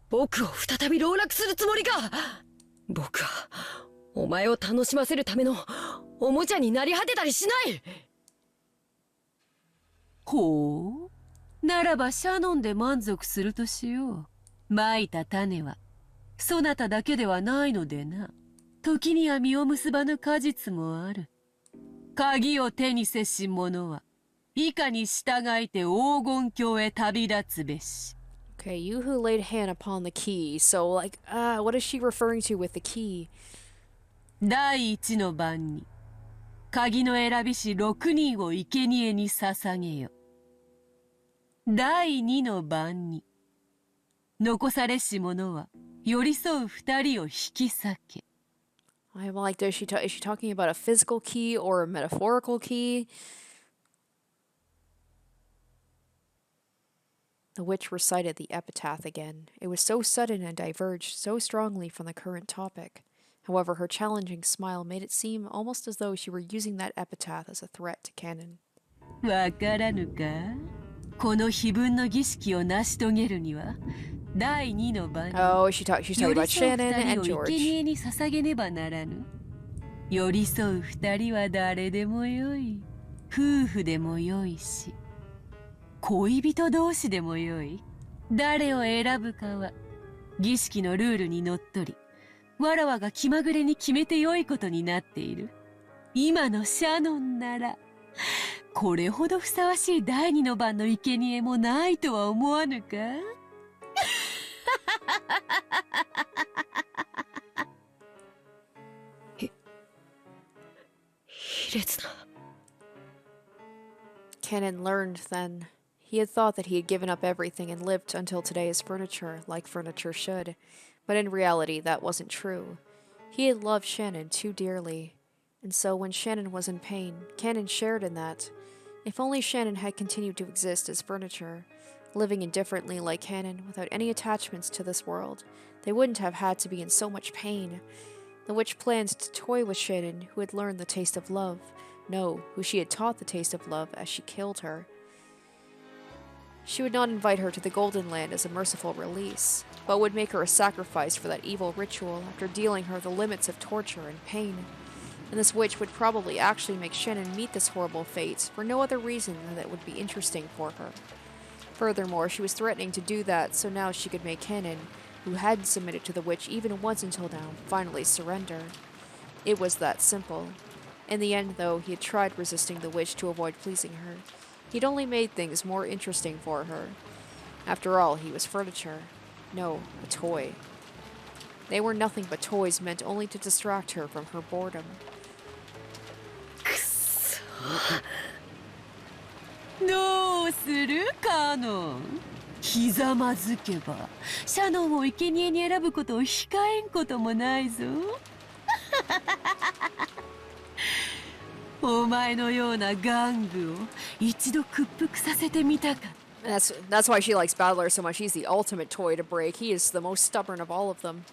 僕を再び籠絡するつもりか。僕はお前を楽しませるためのおもちゃになり果てたりしない。ほう。ならばシャノンで満足するとしよう。まいた種はそなただけではないのでな。時には実を結ばぬ果実もある。鍵を手にせし者は以下に従いて黄金鏡へ旅立つべし。Okay, you who laid hand upon the key. So, like, what is she referring to with the key? 第一の番に鍵の選びし6人を生贄に捧げよ。第二の番に残されし者は寄り添う2人を引き裂け。I'm like, is she talking about a physical key or a metaphorical key? The witch recited the epitaph again. It was so sudden and diverged so strongly from the current topic. However, her challenging smile made it seem almost as though she were using that epitaph as a threat to Canon. わからぬか？この碑文の儀式を成し遂げるには、第二の番に she's talking about Shannon and 寄り添う2人を George. 生贄に捧げねばならぬ。寄り添う2人は誰でもよい。夫婦でもよいし、恋人同士でもよい。誰を選ぶかは儀式のルールにのっとり、わらわが気まぐれに決めてよいことになっている。今のシャノンならこれほどふさわしい第二の番の生贄もないとは思わぬか？ Canon learned then. He had thought that he had given up everything and lived until today as furniture, like furniture should. But in reality, that wasn't true. He had loved Shannon too dearly. And so when Shannon was in pain, Canon shared in that. If only Shannon had continued to exist as furniture, living indifferently like Canon, without any attachments to this world, they wouldn't have had to be in so much pain. The witch planned to toy with Shannon, who had learned the taste of love. No, who she had taught the taste of love as she killed her. She would not invite her to the Golden Land as a merciful release, but would make her a sacrifice for that evil ritual after dealing her the limits of torture and pain. And this witch would probably actually make Shannon meet this horrible fate for no other reason than that it would be interesting for her. Furthermore, she was threatening to do that so now she could make Canon, who hadn't submitted to the witch even once until now, finally surrender. It was that simple. In the end, though, he had tried resisting the witch to avoid pleasing her. He'd only made things more interesting for her. After all, he was furniture. No, a toy. They were nothing but toys meant only to distract her from her boredom. どうするカノン。ひざまずけばシャノンを生贄に選ぶことを控えんこともないぞ。お前のような玩具を一度屈服させてみたか。That's why she likes Battler so much. He's the ultimate toy to break. He is the most stubborn of all of them.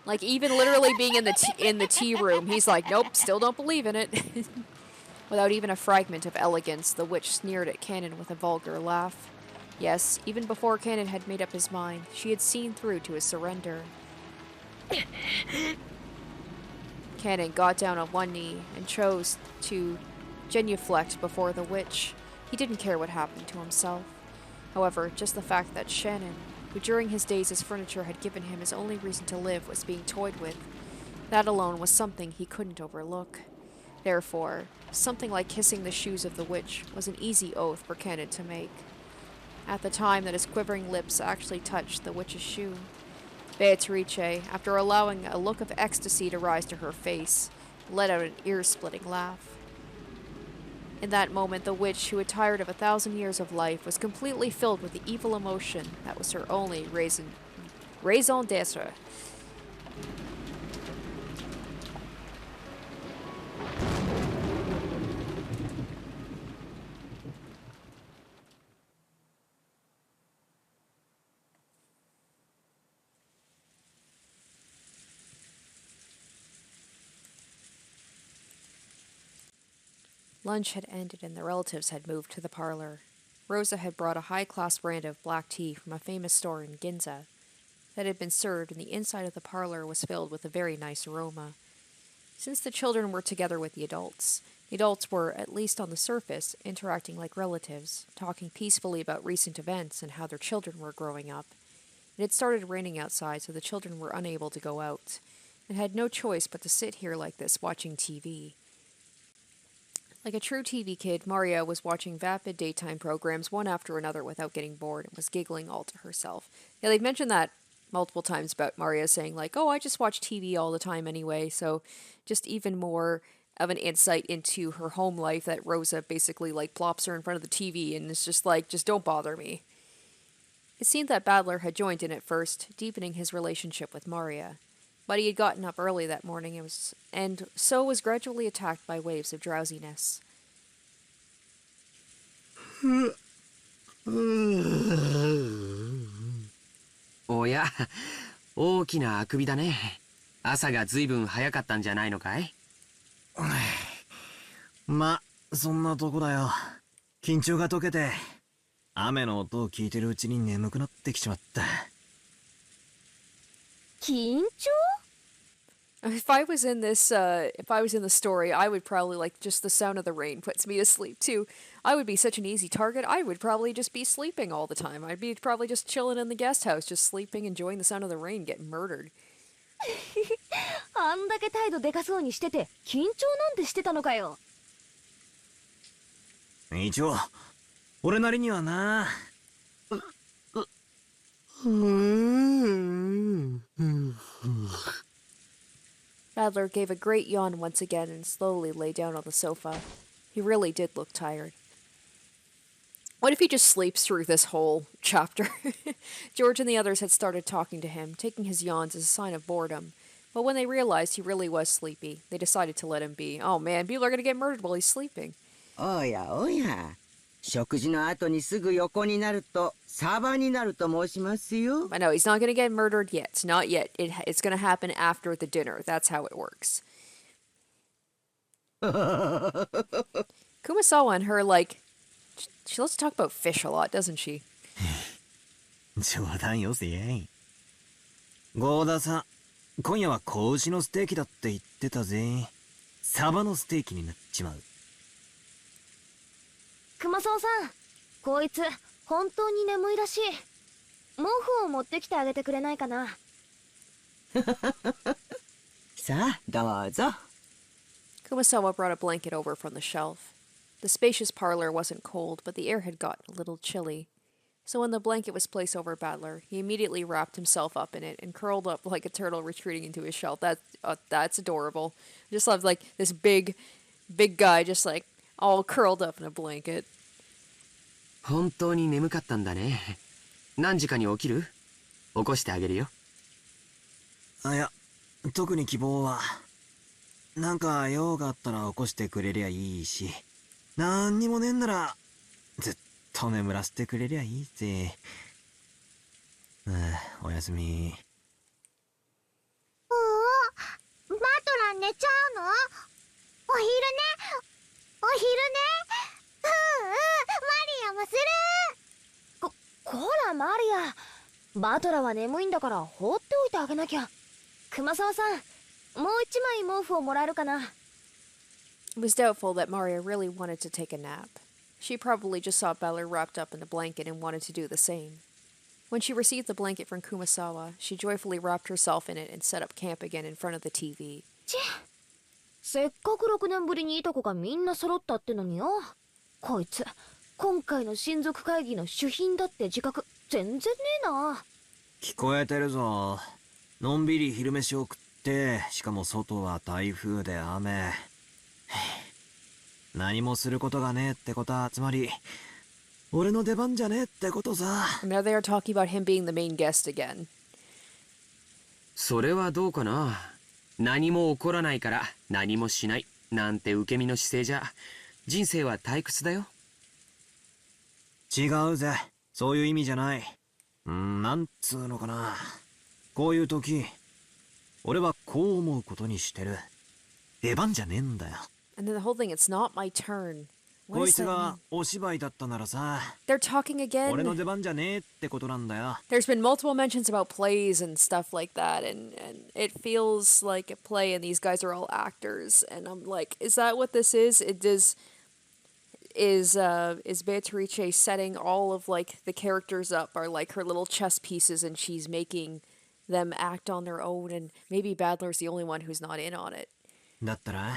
Like, even literally being in the tea room, he's like, nope, still don't believe in it. Without even a fragment of elegance, the witch sneered at Canon with a vulgar laugh. Yes, even before Canon had made up his mind, she had seen through to his surrender. Canon got down on one knee and chose to genuflect before the witch. He didn't care what happened to himself. However, just the fact that Shannon, who during his days as furniture had given him his only reason to live, was being toyed with, that alone was something he couldn't overlook. Therefore, something like kissing the shoes of the witch was an easy oath for Canon to make. At the time that his quivering lips actually touched the witch's shoe, Beatrice, after allowing a look of ecstasy to rise to her face, let out an ear-splitting laugh. In that moment, the witch, who had tired of 1,000 years of life, was completely filled with the evil emotion that was her only raison d'etre. Lunch had ended and the relatives had moved to the parlor. Rosa had brought a high-class brand of black tea from a famous store in Ginza that had been served, and the inside of the parlor was filled with a very nice aroma. Since the children were together with the adults were, at least on the surface, interacting like relatives, talking peacefully about recent events and how their children were growing up. It had started raining outside, so the children were unable to go out, and had no choice but to sit here like this, watching TV. Like a true TV kid, Maria was watching vapid daytime programs one after another without getting bored and was giggling all to herself. Yeah, they've mentioned that multiple times about Maria saying like, oh, I just watch TV all the time anyway, so just even more of an insight into her home life that Rosa basically like plops her in front of the TV and is just like, just don't bother me. It seemed that Battler had joined in at first, deepening his relationship with Maria. But he had gotten up early that morning and so was gradually attacked by waves of drowsiness. おや、大きなあくびだね。朝がずいぶん早かったんじゃないのかい？ま、そんなとこだよ。緊張が解けて、雨の音を聞いてるうちに眠くなってきちまった。緊張? If I was in the story, I would probably, like, just the sound of the rain puts me to sleep, too. I would be such an easy target. I would probably just be sleeping all the time. I'd be probably just chilling in the guest house, just sleeping, enjoying the sound of the rain, getting murdered. あんだけ態度でかそうにしてて、緊張なんてしてたのかよ。一応、俺なりにはな。Adler gave a great yawn once again and slowly lay down on the sofa. He He really did look tired. What if he just sleeps through this whole chapter? George and the others had started talking to him, taking his yawns as a sign of boredom. But when they realized he really was sleepy, they decided to let him be. Oh man, people are gonna get murdered while he's sleeping. おやおや、食事の後にすぐ横になるとサバになると申しますよ。I know, he's not gonna get murdered yet. Not yet. It's gonna happen after the dinner. That's how it works. Kumasawa and her, like, she loves to talk about fish a lot, doesn't she? 冗談よせい。ゴーダさん、今夜は子牛のステーキだって言ってたぜ。サバのステーキになっちまう。熊沢さん、こいつ本当に眠いらしい。毛布を持ってきてあげてくれないかな。さあ、どうぞ。Kumasawa brought a blanket over from the shelf. The spacious parlor wasn't cold, but the air had gotten a little chilly. So when the blanket was placed over Battler, he immediately wrapped himself up in it and curled up like a turtle retreating into his shell. That's adorable. I just love, like, this big guy just, like, all curled up in a blanket. 本当に眠かったんだね。何時かに起きる？起こしてあげるよ。いや、特に希望は。なんか用があったら起こしてくれりゃいいし、なんにもねえんならずっと眠らせてくれりゃいいぜ。おやすみ。バトラン寝ちゃうの？お昼寝マリアもする。こらマリア、バトラは眠いんだから放っておいてあげなきゃ。熊沢さん、もう一枚毛布をもらえるかな。It was doubtful that Maria really wanted to take a nap. She probably just saw Beller wrapped up in the blanket and wanted to do the same. When she received the blanket from Kumasawa, she joyfully wrapped herself in it and set up camp again in front of the TV. せっかく6年ぶりにいた子がみんな揃ったってのによ。こいつ、今回の親族会議の主賓だって自覚全然ねえな。聞こえてるぞ。のんびり昼飯を食って、しかも外は台風で雨。何もすることがねえってことは、つまり、俺の出番じゃねえってことさ。Now they are talking about him being the main guest again. それはどうかな。何も起こらないから何もしないなんて受け身の姿勢じゃ人生は退屈だよ。違うぜ。そういう意味じゃない。なんつうのかな。こういう時、俺はこう思うことにしてる。出番じゃねえんだよ。And then the whole thing, it's not my turn. こいつがお芝居だったならさ。They're talking again. 俺の出番じゃねえってことなんだよ。There's been multiple mentions about plays and stuff like that, and it feels like a play, and these guys are all actors, and I'm like, is that what this is? Is Beatrice setting all of like the characters up are like her little chess pieces, and she's making them act on their own, and maybe Badler's the only one who's not in on it. だったら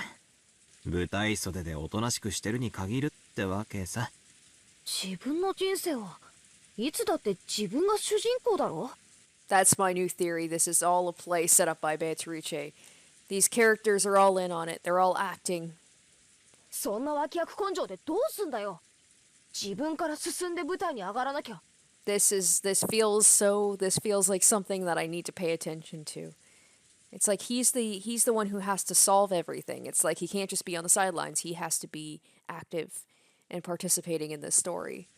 舞台袖でおとなしくしてるに限るってわけさ。自分の人生はいつだって自分が主人公だろ。 That's my new theory. This is all a play set up by Beatrice. These characters are all in on it. They're all acting. そんな脇役根性でどうすんだよ。自分から進んで舞台に上がらなきゃ。This feels like something that I need to pay attention to. It's like he's the one who has to solve everything. It's like he can't just be on the sidelines. He has to be active and participating in this story.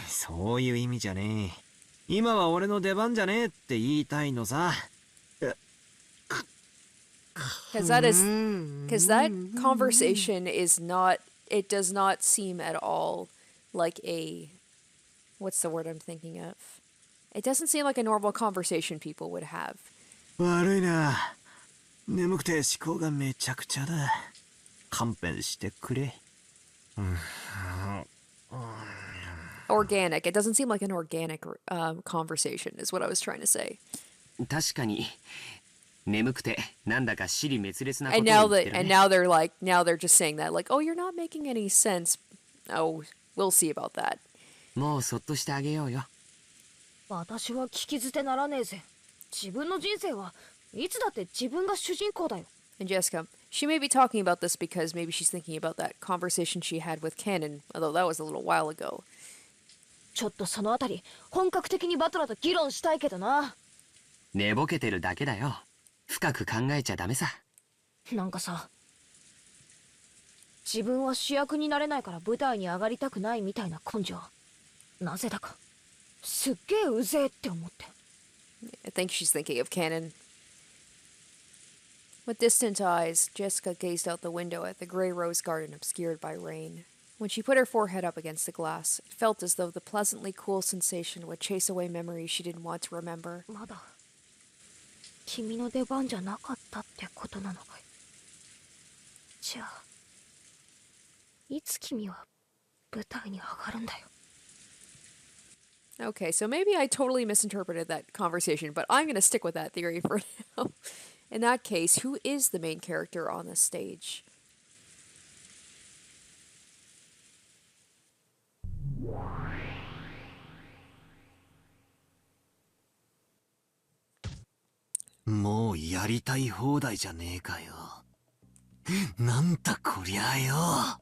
そういう意味じゃねえ。今は俺の出番じゃねえって言いたいのさ。Because that conversation is not. It does not seem at all like a. What's the word I'm thinking of? It doesn't seem like a normal conversation people would have. 悪いな。眠くて思考がめちゃくちゃだ。勘弁してくれ。Organic. It doesn't seem like an organic conversation is what I was trying to say. 確かに眠くてなんだか尻滅裂なことを And 言 now ってるね。 now they're just saying that like, oh, you're not making any sense. Oh, we'll see about that. もうそっとしてあげようよ。私は聞き捨てならねえぜ。自分の人生はいつだって自分が主人公だよ。And Jessica, She may be talking about this because maybe she's thinking about that conversation she had with Canon, although that was a little while ago. ちょっとそのあたり本格的にバトラと議論したいけどな。寝ぼけてるだけだよ。深く考えちゃダメさ。なんかさ、自分は主役になれないから舞台に上がりたくないみたいな根性、なぜだかすっげえうぜえって思って。I think she's thinking of Canon. With distant eyes, Jessica gazed out the window at the gray rose garden obscured by rain. When she put her forehead up against the glass, it felt as though the pleasantly cool sensation would chase away memories she didn't want to remember. まだ君の出番じゃなかったってことなのかい。じゃあいつ君は舞台に上がるんだよ。Okay, so maybe I totally misinterpreted that conversation, but I'm going to stick with that theory for now. In that case, who is the main character on this stage? Mo yaritai hodai ja ne ka yo. Nanta koria yo.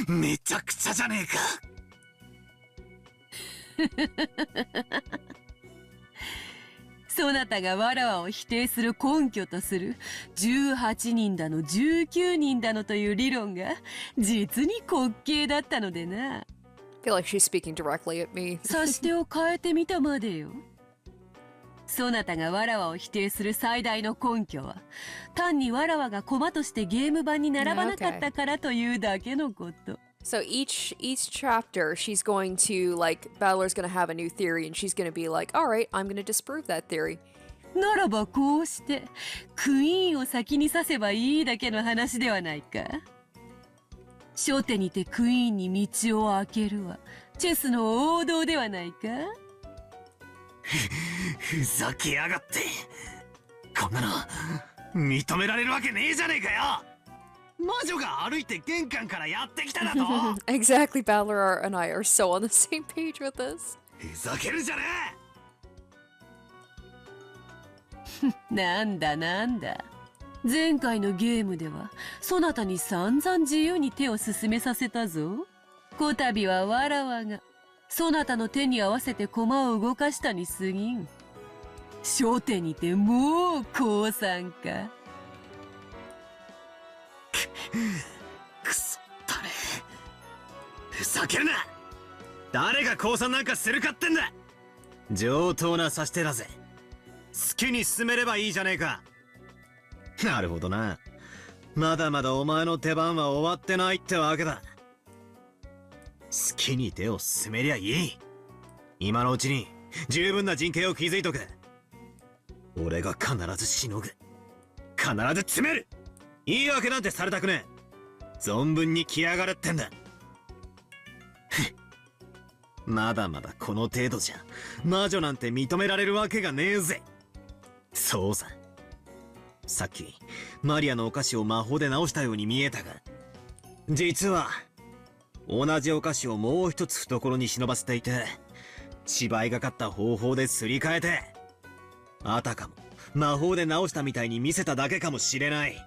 Mechakucha ja ne ka. そなたがわらわを否定する根拠とする18人だの19人だのという理論が実に滑稽だったのでな。I feel like she's speaking directly at me. 指し手を変えてみたまでよ。そなたがわらわを否定する最大の根拠は単にわらわが駒としてゲーム版に並ばなかったからというだけのこと。So each chapter, she's going to, like, Battler's going to have a new theory, and she's going to be like, all right, I'm going to disprove that theory. ならばこうしてクイーンを先に指せばいいだけの話ではないか。初手にてクイーンに道を開けるはチェスの王道ではないか。ふざけやがって。こんなの認められるわけねえじゃねえかよ。魔女が歩いて玄関からやってきただと。 Exactly, Battler and I are so on the same page with this. ふざけるじゃねえ。なんだなんだ。前回のゲームではそなたに散々自由に手を進めさせたぞ。こたびはわらわがそなたの手に合わせて駒を動かしたに過ぎん。初手にてもう降参か。くそだね。ふざけるな。誰が降参なんかするかってんだ。上等な指し手だぜ。好きに進めればいいじゃねえか。なるほどな。まだまだお前の出番は終わってないってわけだ。好きに手を進めりゃいい。今のうちに十分な陣形を築いとく。俺が必ずしのぐ。必ず詰める。言い訳なんてされたくねえ。存分に来やがるってんだ。まだまだこの程度じゃ魔女なんて認められるわけがねえぜ。そうさ。さっきマリアのお菓子を魔法で直したように見えたが、実は同じお菓子をもう一つ懐に忍ばせていて、芝居がかった方法ですり替えて、あたかも魔法で直したみたいに見せただけかもしれない。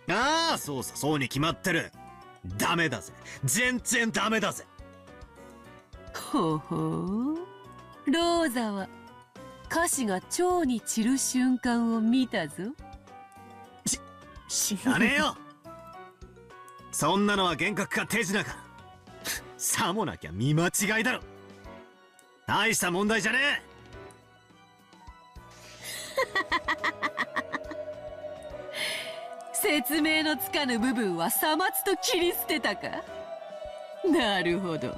ああ、そうさ、そうに決まってる。ダメだぜ。全然ダメだぜ。ほほう。ローザは菓子が蝶に散る瞬間を見たぞ。知らねえよ。そんなのは幻覚か手品か。さもなきゃ見間違いだろ。大した問題じゃねえ。説明のつかぬ部分はさまつと切り捨てたか。なるほど、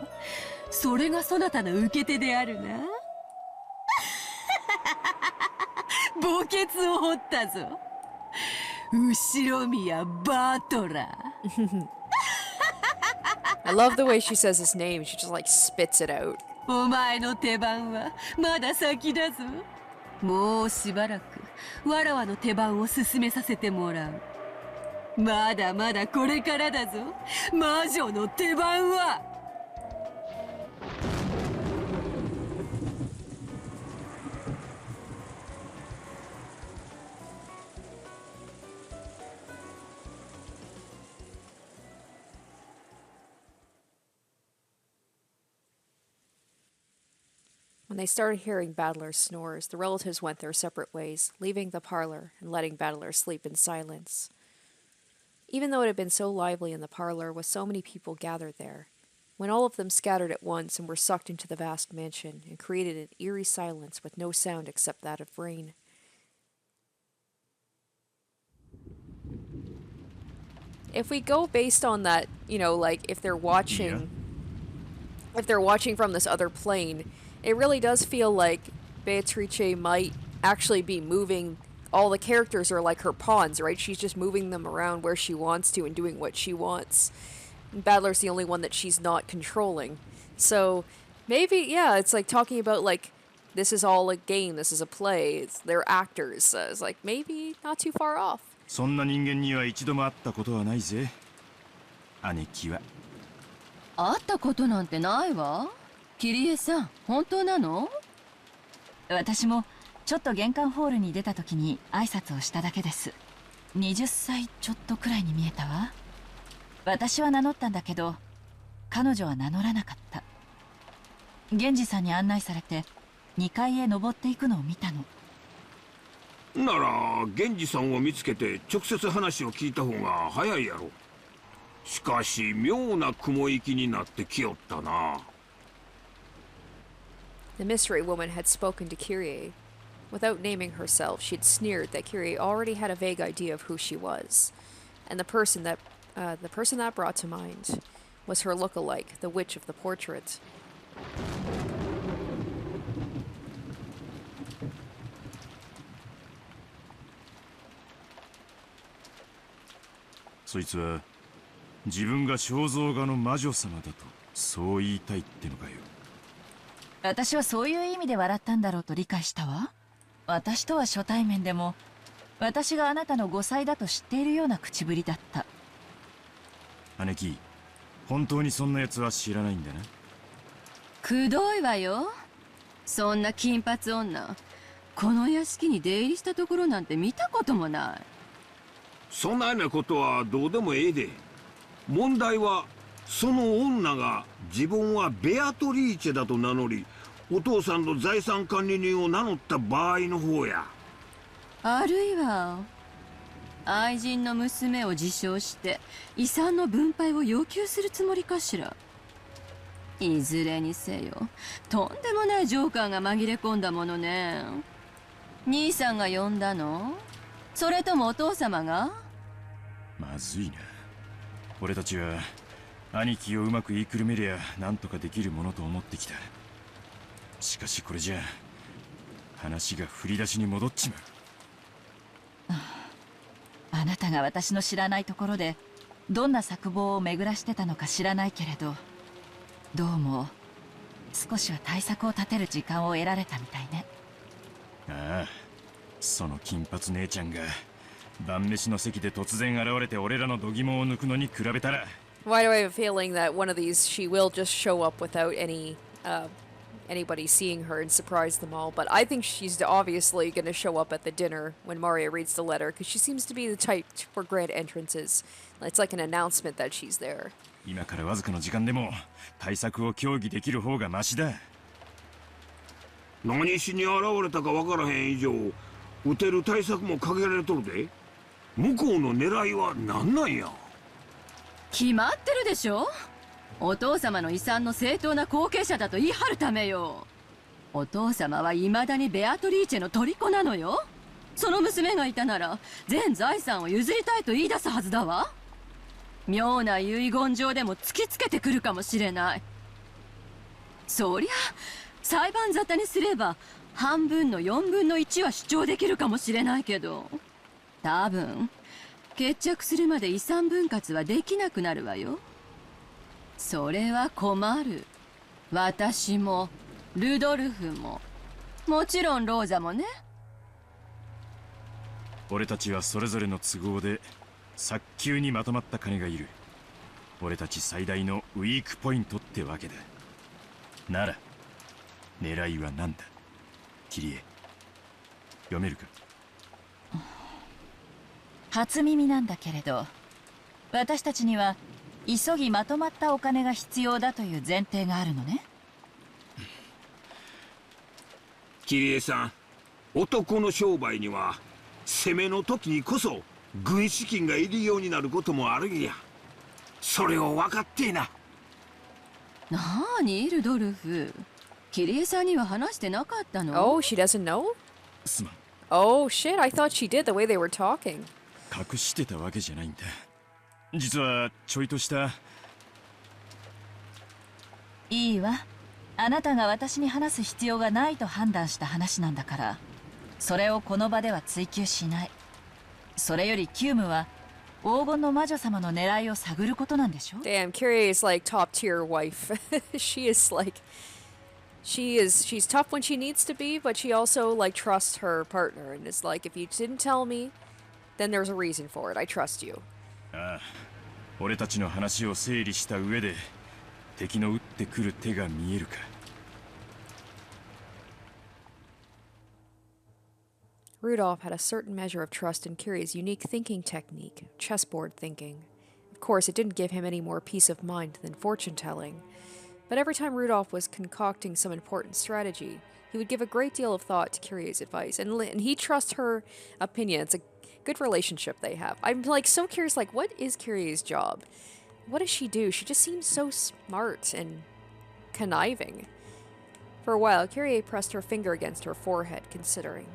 それがそなたの受け手であるな。墓穴を掘ったぞ、後ろ宮バトラー。I love the way she says his name. She just like spits it out. お前の手番はまだ先だぞ。もうしばらくわらわの手番を進めさせてもらう。まだまだこれからだぞ、魔女の手番は。When they started hearing Battler's snores, the relatives went their separate ways, leaving the parlor and letting Battler sleep in silence. Even though it had been so lively in the parlor with so many people gathered there, when all of them scattered at once and were sucked into the vast mansion and created an eerie silence with no sound except that of rain. If we go based on that, you know, like if they're watching from this other plane, it really does feel like Beatrice might actually be moving. All the characters are like her pawns, right? She's just moving them around where she wants to and doing what she wants. And Battler's the only one that she's not controlling. So maybe, yeah, it's like talking about like, this is all a game, this is a play, they're actors. It's like maybe not too far off. そんな人間には一度も会ったことはないぜ、姉貴は。会ったことなんてないわ。キリエさん、本当なの？私もちょっと玄関ホールに出た時に挨拶をしただけです。20歳ちょっとくらいに見えたわ。私は名乗ったんだけど、彼女は名乗らなかった。源氏さんに案内されて2階へ登っていくのを見たの。なら源氏さんを見つけて直接話を聞いた方が早いやろ。しかし妙な雲行きになってきよったな。The mystery woman had spoken to Kyrie. Without naming herself, she had sneered that Kyrie already had a vague idea of who she was, and the person that brought to mind was her look-alike, the witch of the portrait. そいつは自分が肖像画の魔女様だとそう言いたいってのかよ。私はそういう意味で笑ったんだろうと理解したわ。私とは初対面でも、私があなたの5歳だと知っているような口ぶりだった。姉貴、本当にそんな奴は知らないんだな。くどいわよ。そんな金髪女、この屋敷に出入りしたところなんて見たこともない。そんなようなことはどうでもええで。問題はその女が自分はベアトリーチェだと名乗り、お父さんの財産管理人を名乗った場合の方や。あるいは愛人の娘を自称して遺産の分配を要求するつもりかしら。いずれにせよとんでもないジョーカーが紛れ込んだものね。兄さんが呼んだの？それともお父様が？まずいな。俺たちは兄貴をうまく言いくるめりゃなんとかできるものと思ってきた。しかしこれじゃ話が振り出しに戻っちまう。あなたが私の知らないところでどんな策謀を巡らしてたのか知らないけれど、どうも少しは対策を立てる時間を得られたみたいね。ああ、その金髪姉ちゃんが晩飯の席で突然現れて俺らの度肝を抜くのに比べたら。 Why do I have a feeling that one of these she will just show up without anybody seeing her and surprise them all? But I think she's obviously going to show up at the dinner when Maria reads the letter, because she seems to be the type for grand entrances. It's like an announcement that she's there. 今からわずかの時間でも対策を協議できる方がマシだ。何しに現れたかわからへん以上、撃てる対策もかけられとるで。向こうの狙いは何なんや。決まってるでしょ。お父様の遺産の正当な後継者だと言い張るためよ。お父様は未だにベアトリーチェの虜なのよ。その娘がいたなら全財産を譲りたいと言い出すはずだわ。妙な遺言状でも突きつけてくるかもしれない。そりゃ裁判沙汰にすれば半分の4分の1は主張できるかもしれないけど、多分決着するまで遺産分割はできなくなるわよ。それは困る。私もルドルフも、もちろんローザもね。俺たちはそれぞれの都合で早急にまとまった金がいる。俺たち最大のウィークポイントってわけだ。なら狙いは何だ、キリエ。読めるか？初耳なんだけれど、私たちには急ぎまとまったお金が必要だという前提があるのね。キリエさん、男の商売には攻めの時にこそ軍資金がいるようになることもあるんや。それを分かっていな。なあにルドルフ、キリエさんには話してなかったの？ Oh, she doesn't know? すまん。 Oh shit, I thought she did the way they were talking. 隠してたわけじゃないんだ。実はちょいとした。いいわ。あなたが私に話す必要がないと判断した話なんだから、それをこの場では追求しない。それよりキュームは黄金の魔女様の狙いを探ることなんでしょ？ Damn, Kyrie is like top tier wife. She is like she's tough when she needs to be, but she also like trusts her partner and is like, if you didn't tell me, then there's a reason for it. I trust you. ああ、俺たちの話を整理した上で敵の撃ってくる手が見えるか。Rudolph had a certain measure of trust in Kyrie's unique thinking technique, chessboard thinking. Of course, it didn't give him any more peace of mind than fortune-telling. But every time Rudolph was concocting some important strategy, he would give a great deal of thought to Kyrie's advice, and he trusts her opinion. It's a good relationship they have. I'm like so curious, like, what is Kyrie's job? What does she do? She just seems so smart and conniving. For a while, Kyrie pressed her finger against her forehead, considering.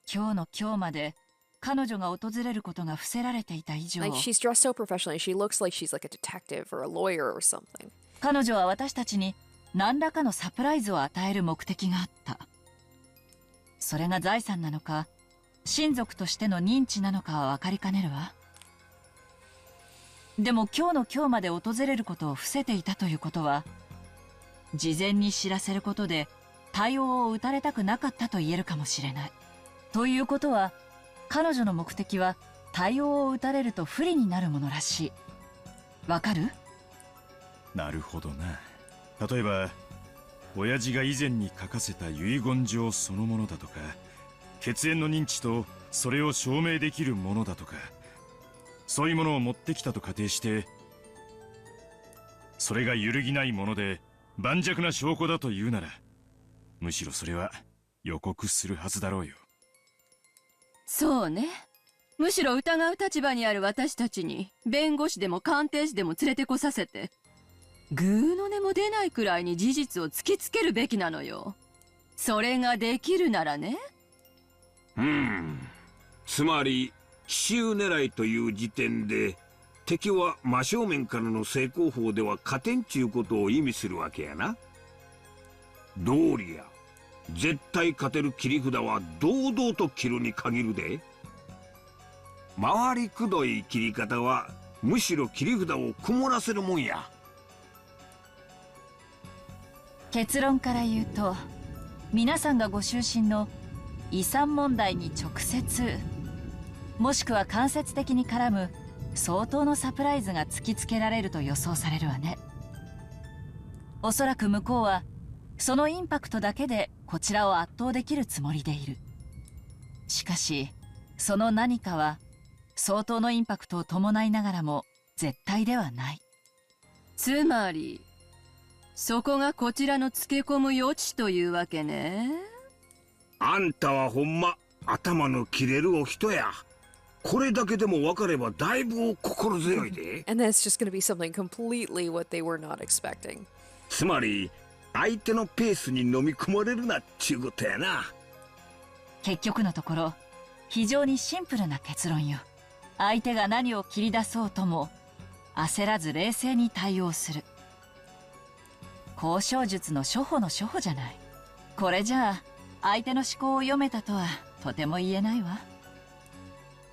今日の今日まで彼女が訪れることが伏せられていた以上、 Like, she's dressed so professionally. She looks like she's like a detective or a lawyer or something. 彼女は私たちに何らかのサプライズを与える目的があった。それが財産なのか、親族としての認知なのかは分かりかねるわ。でも今日の今日まで訪れることを伏せていたということは、事前に知らせることで対応を打たれたくなかったと言えるかもしれない。ということは、彼女の目的は対応を打たれると不利になるものらしい。わかる？なるほどな。例えば親父が以前に書かせた遺言状そのものだとか、血縁の認知とそれを証明できるものだとか、そういうものを持ってきたと仮定して、それが揺るぎないもので盤石な証拠だというなら、むしろそれは予告するはずだろうよ。そうね。むしろ疑う立場にある私たちに弁護士でも鑑定士でも連れてこさせて、グーの音も出ないくらいに事実を突きつけるべきなのよ。それができるならね。つまり奇襲狙いという時点で敵は真正面からの正攻法では勝てんちゅうことを意味するわけやな。道理や絶対勝てる切り札は堂々と切るに限るで。回りくどい切り方はむしろ切り札を曇らせるもんや。結論から言うと、皆さんがご就寝の遺産問題に直接もしくは間接的に絡む相当のサプライズが突きつけられると予想されるわね。おそらく向こうはそのインパクトだけでこちらを圧倒できるつもりでいる。しかしその何かは相当のインパクトを伴いながらも絶対ではない。つまりそこがこちらのつけ込む余地というわけね。あんたはほんま頭の切れるお人や。これだけでも分かればだいぶ心強いで。And then it's just going to be something completely what they were not expecting. つまり相手のペースに飲み込まれるなっちゅうことやな。結局のところ非常にシンプルな結論よ。相手が何を切り出そうとも焦らず冷静に対応する。交渉術の初歩の初歩じゃない。これじゃあ相手の思考を読めたとはとても言えないわ。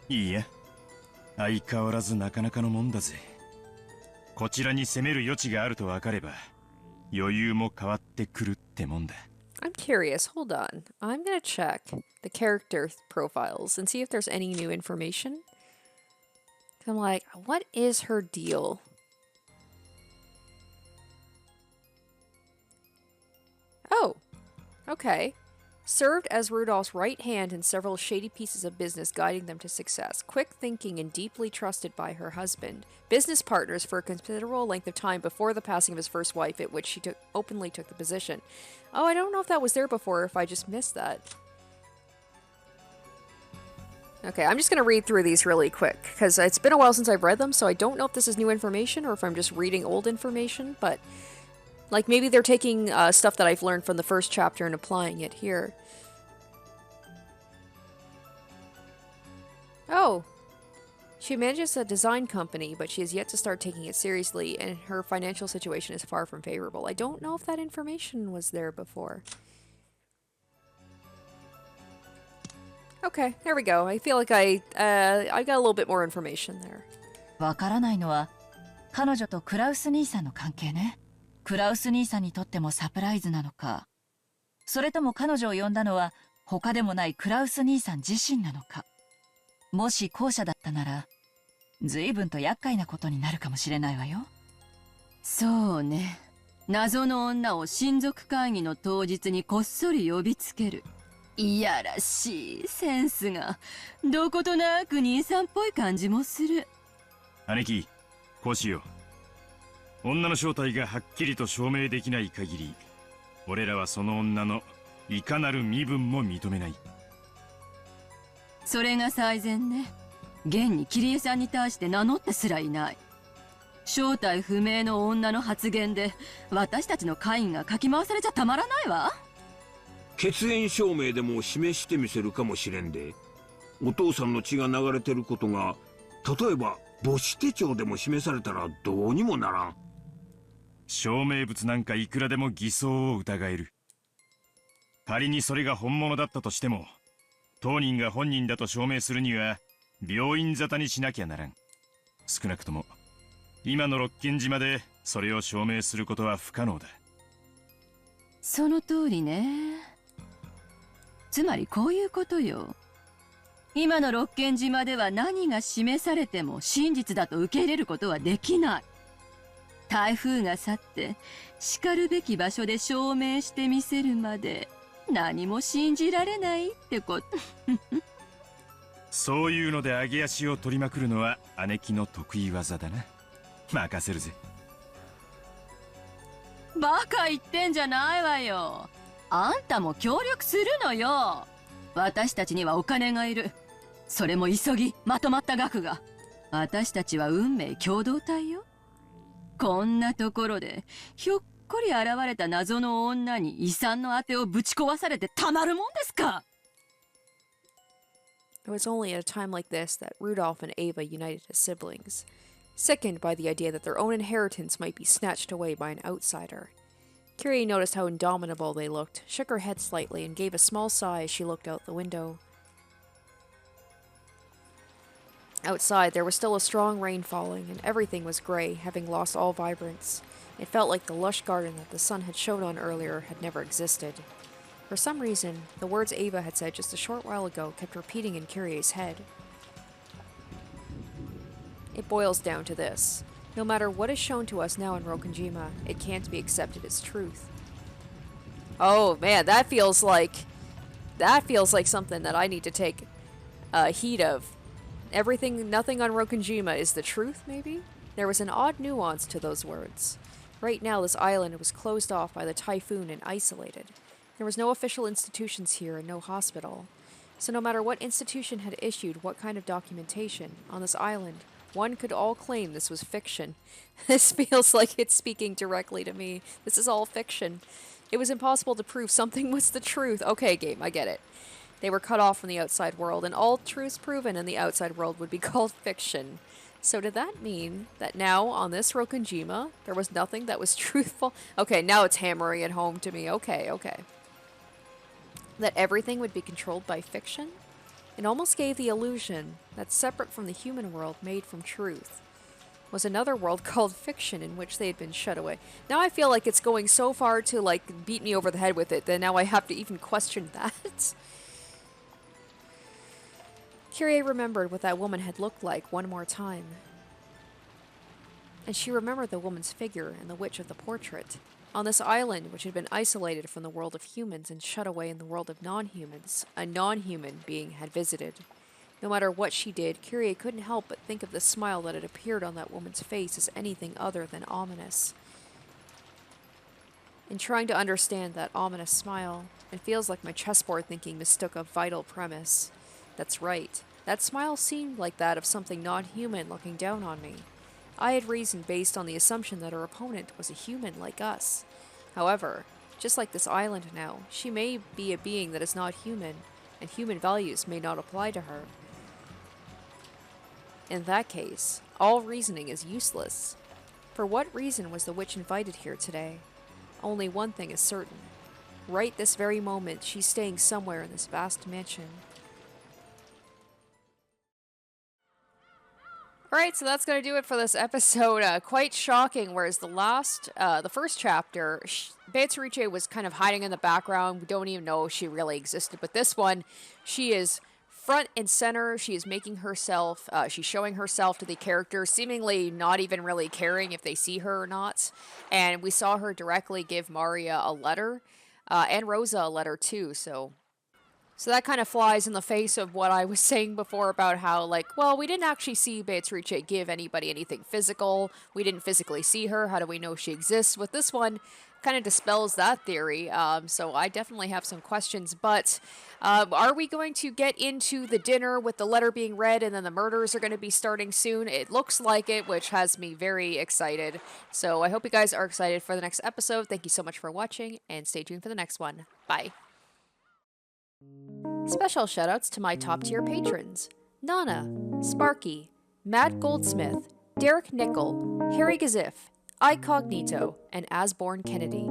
いいや、相変わらずなかなかのもんだぜ。こちらに攻める余地があると分かれば余裕も変わってくるってもんだ。I'm curious. Hold on. I'm gonna check the character profiles and see if there's any new information. I'm like, what is her deal? Oh, okay. Served as Rudolph's right hand in several shady pieces of business guiding them to success. Quick thinking and deeply trusted by her husband. Business partners for a considerable length of time before the passing of his first wife, at which she openly took the position. Oh, I don't know if that was there before or if I just missed that. Okay, I'm just going to read through these really quick, because it's been a while since I've read them, so I don't know if this is new information or if I'm just reading old information, but like maybe they're taking stuff that I've learned from the first chapter and applying it here. Oh, she manages a design company, but she has yet to start taking it seriously, and her financial situation is far from favorable. I don't know if that information was there before. Okay, there we go. I feel like I got a little bit more information there. わからないのは彼女とクラウス兄さんの関係ね。クラウス兄さんにとってもサプライズなのか、それとも彼女を呼んだのは他でもないクラウス兄さん自身なのか。もし後者だったなら、随分と厄介なことになるかもしれないわよ。そうね。謎の女を親族会議の当日にこっそり呼びつける。いやらしいセンスがどことなく兄さんっぽい感じもする。姉貴、こうしよう。女の正体がはっきりと証明できない限り、俺らはその女のいかなる身分も認めない。それが最善ね。現に桐江さんに対して名乗ってすらいない。正体不明の女の発言で私たちの会議がかき回されちゃたまらないわ。血縁証明でも示してみせるかもしれんで、お父さんの血が流れてることが例えば母子手帳でも示されたらどうにもならん。証明物なんかいくらでも偽装を疑える。仮にそれが本物だったとしても、当人が本人だと証明するには病院沙汰にしなきゃならん。少なくとも今の六軒島でそれを証明することは不可能だ。その通りね。つまりこういうことよ。今の六軒島では何が示されても真実だと受け入れることはできない。台風が去ってしかるべき場所で証明してみせるまで何も信じられないってこと。そういうので上げ足を取りまくるのは姉貴の得意技だな。任せるぜ。バカ言ってんじゃないわよ。あんたも協力するのよ。私たちにはお金がいる。それも急ぎまとまった額が。私たちは運命共同体よ。こんなところでひょっこり現れた謎の女に遺産のあてをぶち壊されてたまるもんですか。It was only at a time like this that Rudolph and Ava united as siblings, sickened by the idea that their own inheritance might be snatched away by an outsider. Kyrie noticed how indomitable they looked, shook her head slightly, and gave a small sigh as she looked out the window. Outside, there was still a strong rain falling, and everything was grey, having lost all vibrance. It felt like the lush garden that the sun had shone on earlier had never existed. For some reason, the words Ava had said just a short while ago kept repeating in Kyrie's head. It boils down to this. No matter what is shown to us now in Rokonjima, it can't be accepted as truth. Oh man, that feels like something that I need to take heed of. Nothing on Rokonjima is the truth, maybe? There was an odd nuance to those words. Right now, this island was closed off by the typhoon and isolated. There was no official institutions here and no hospital. So no matter what institution had issued what kind of documentation, on this island, one could all claim this was fiction. This feels like it's speaking directly to me. This is all fiction. It was impossible to prove something was the truth. Okay, game, I get it. They were cut off from the outside world, and all truths proven in the outside world would be called fiction. So did that mean that now, on this Rokonjima, there was nothing that was truthful? Okay, now it's hammering it home to me. Okay. That everything would be controlled by fiction? It almost gave the illusion that separate from the human world made from truth was another world called fiction in which they had been shut away. Now I feel like it's going so far to like beat me over the head with it that now I have to even question that. Kyrie remembered what that woman had looked like one more time. And she remembered the woman's figure and the witch of the portrait. On this island, which had been isolated from the world of humans and shut away in the world of non-humans, a non-human being had visited. No matter what she did, Kyrie couldn't help but think of the smile that had appeared on that woman's face as anything other than ominous. In trying to understand that ominous smile, it feels like my chessboard thinking mistook a vital premise. That's right. That smile seemed like that of something non-human looking down on me. I had reasoned based on the assumption that her opponent was a human like us. However, just like this island now, she may be a being that is not human, and human values may not apply to her. In that case, all reasoning is useless. For what reason was the witch invited here today? Only one thing is certain. Right this very moment, she's staying somewhere in this vast mansion. Alright, so that's going to do it for this episode. Quite shocking, whereas the first chapter, Beatrice was kind of hiding in the background. We don't even know if she really existed. But this one, she is front and center. She is making herself, she's showing herself to the characters, seemingly not even really caring if they see her or not. And we saw her directly give Maria a letter, and Rosa a letter too, so that kind of flies in the face of what I was saying before about how, like, well, we didn't actually see Beatrice give anybody anything physical. We didn't physically see her. How do we know she exists? With this one, kind of dispels that theory. So I definitely have some questions. But are we going to get into the dinner with the letter being read and then the murders are going to be starting soon? It looks like it, which has me very excited. So I hope you guys are excited for the next episode. Thank you so much for watching and stay tuned for the next one. Bye. Special shoutouts to my top tier patrons: Nana, Sparky, Matt Goldsmith, Derek Nickel, Harry Gazif, iCognito, and Asborn Kennedy.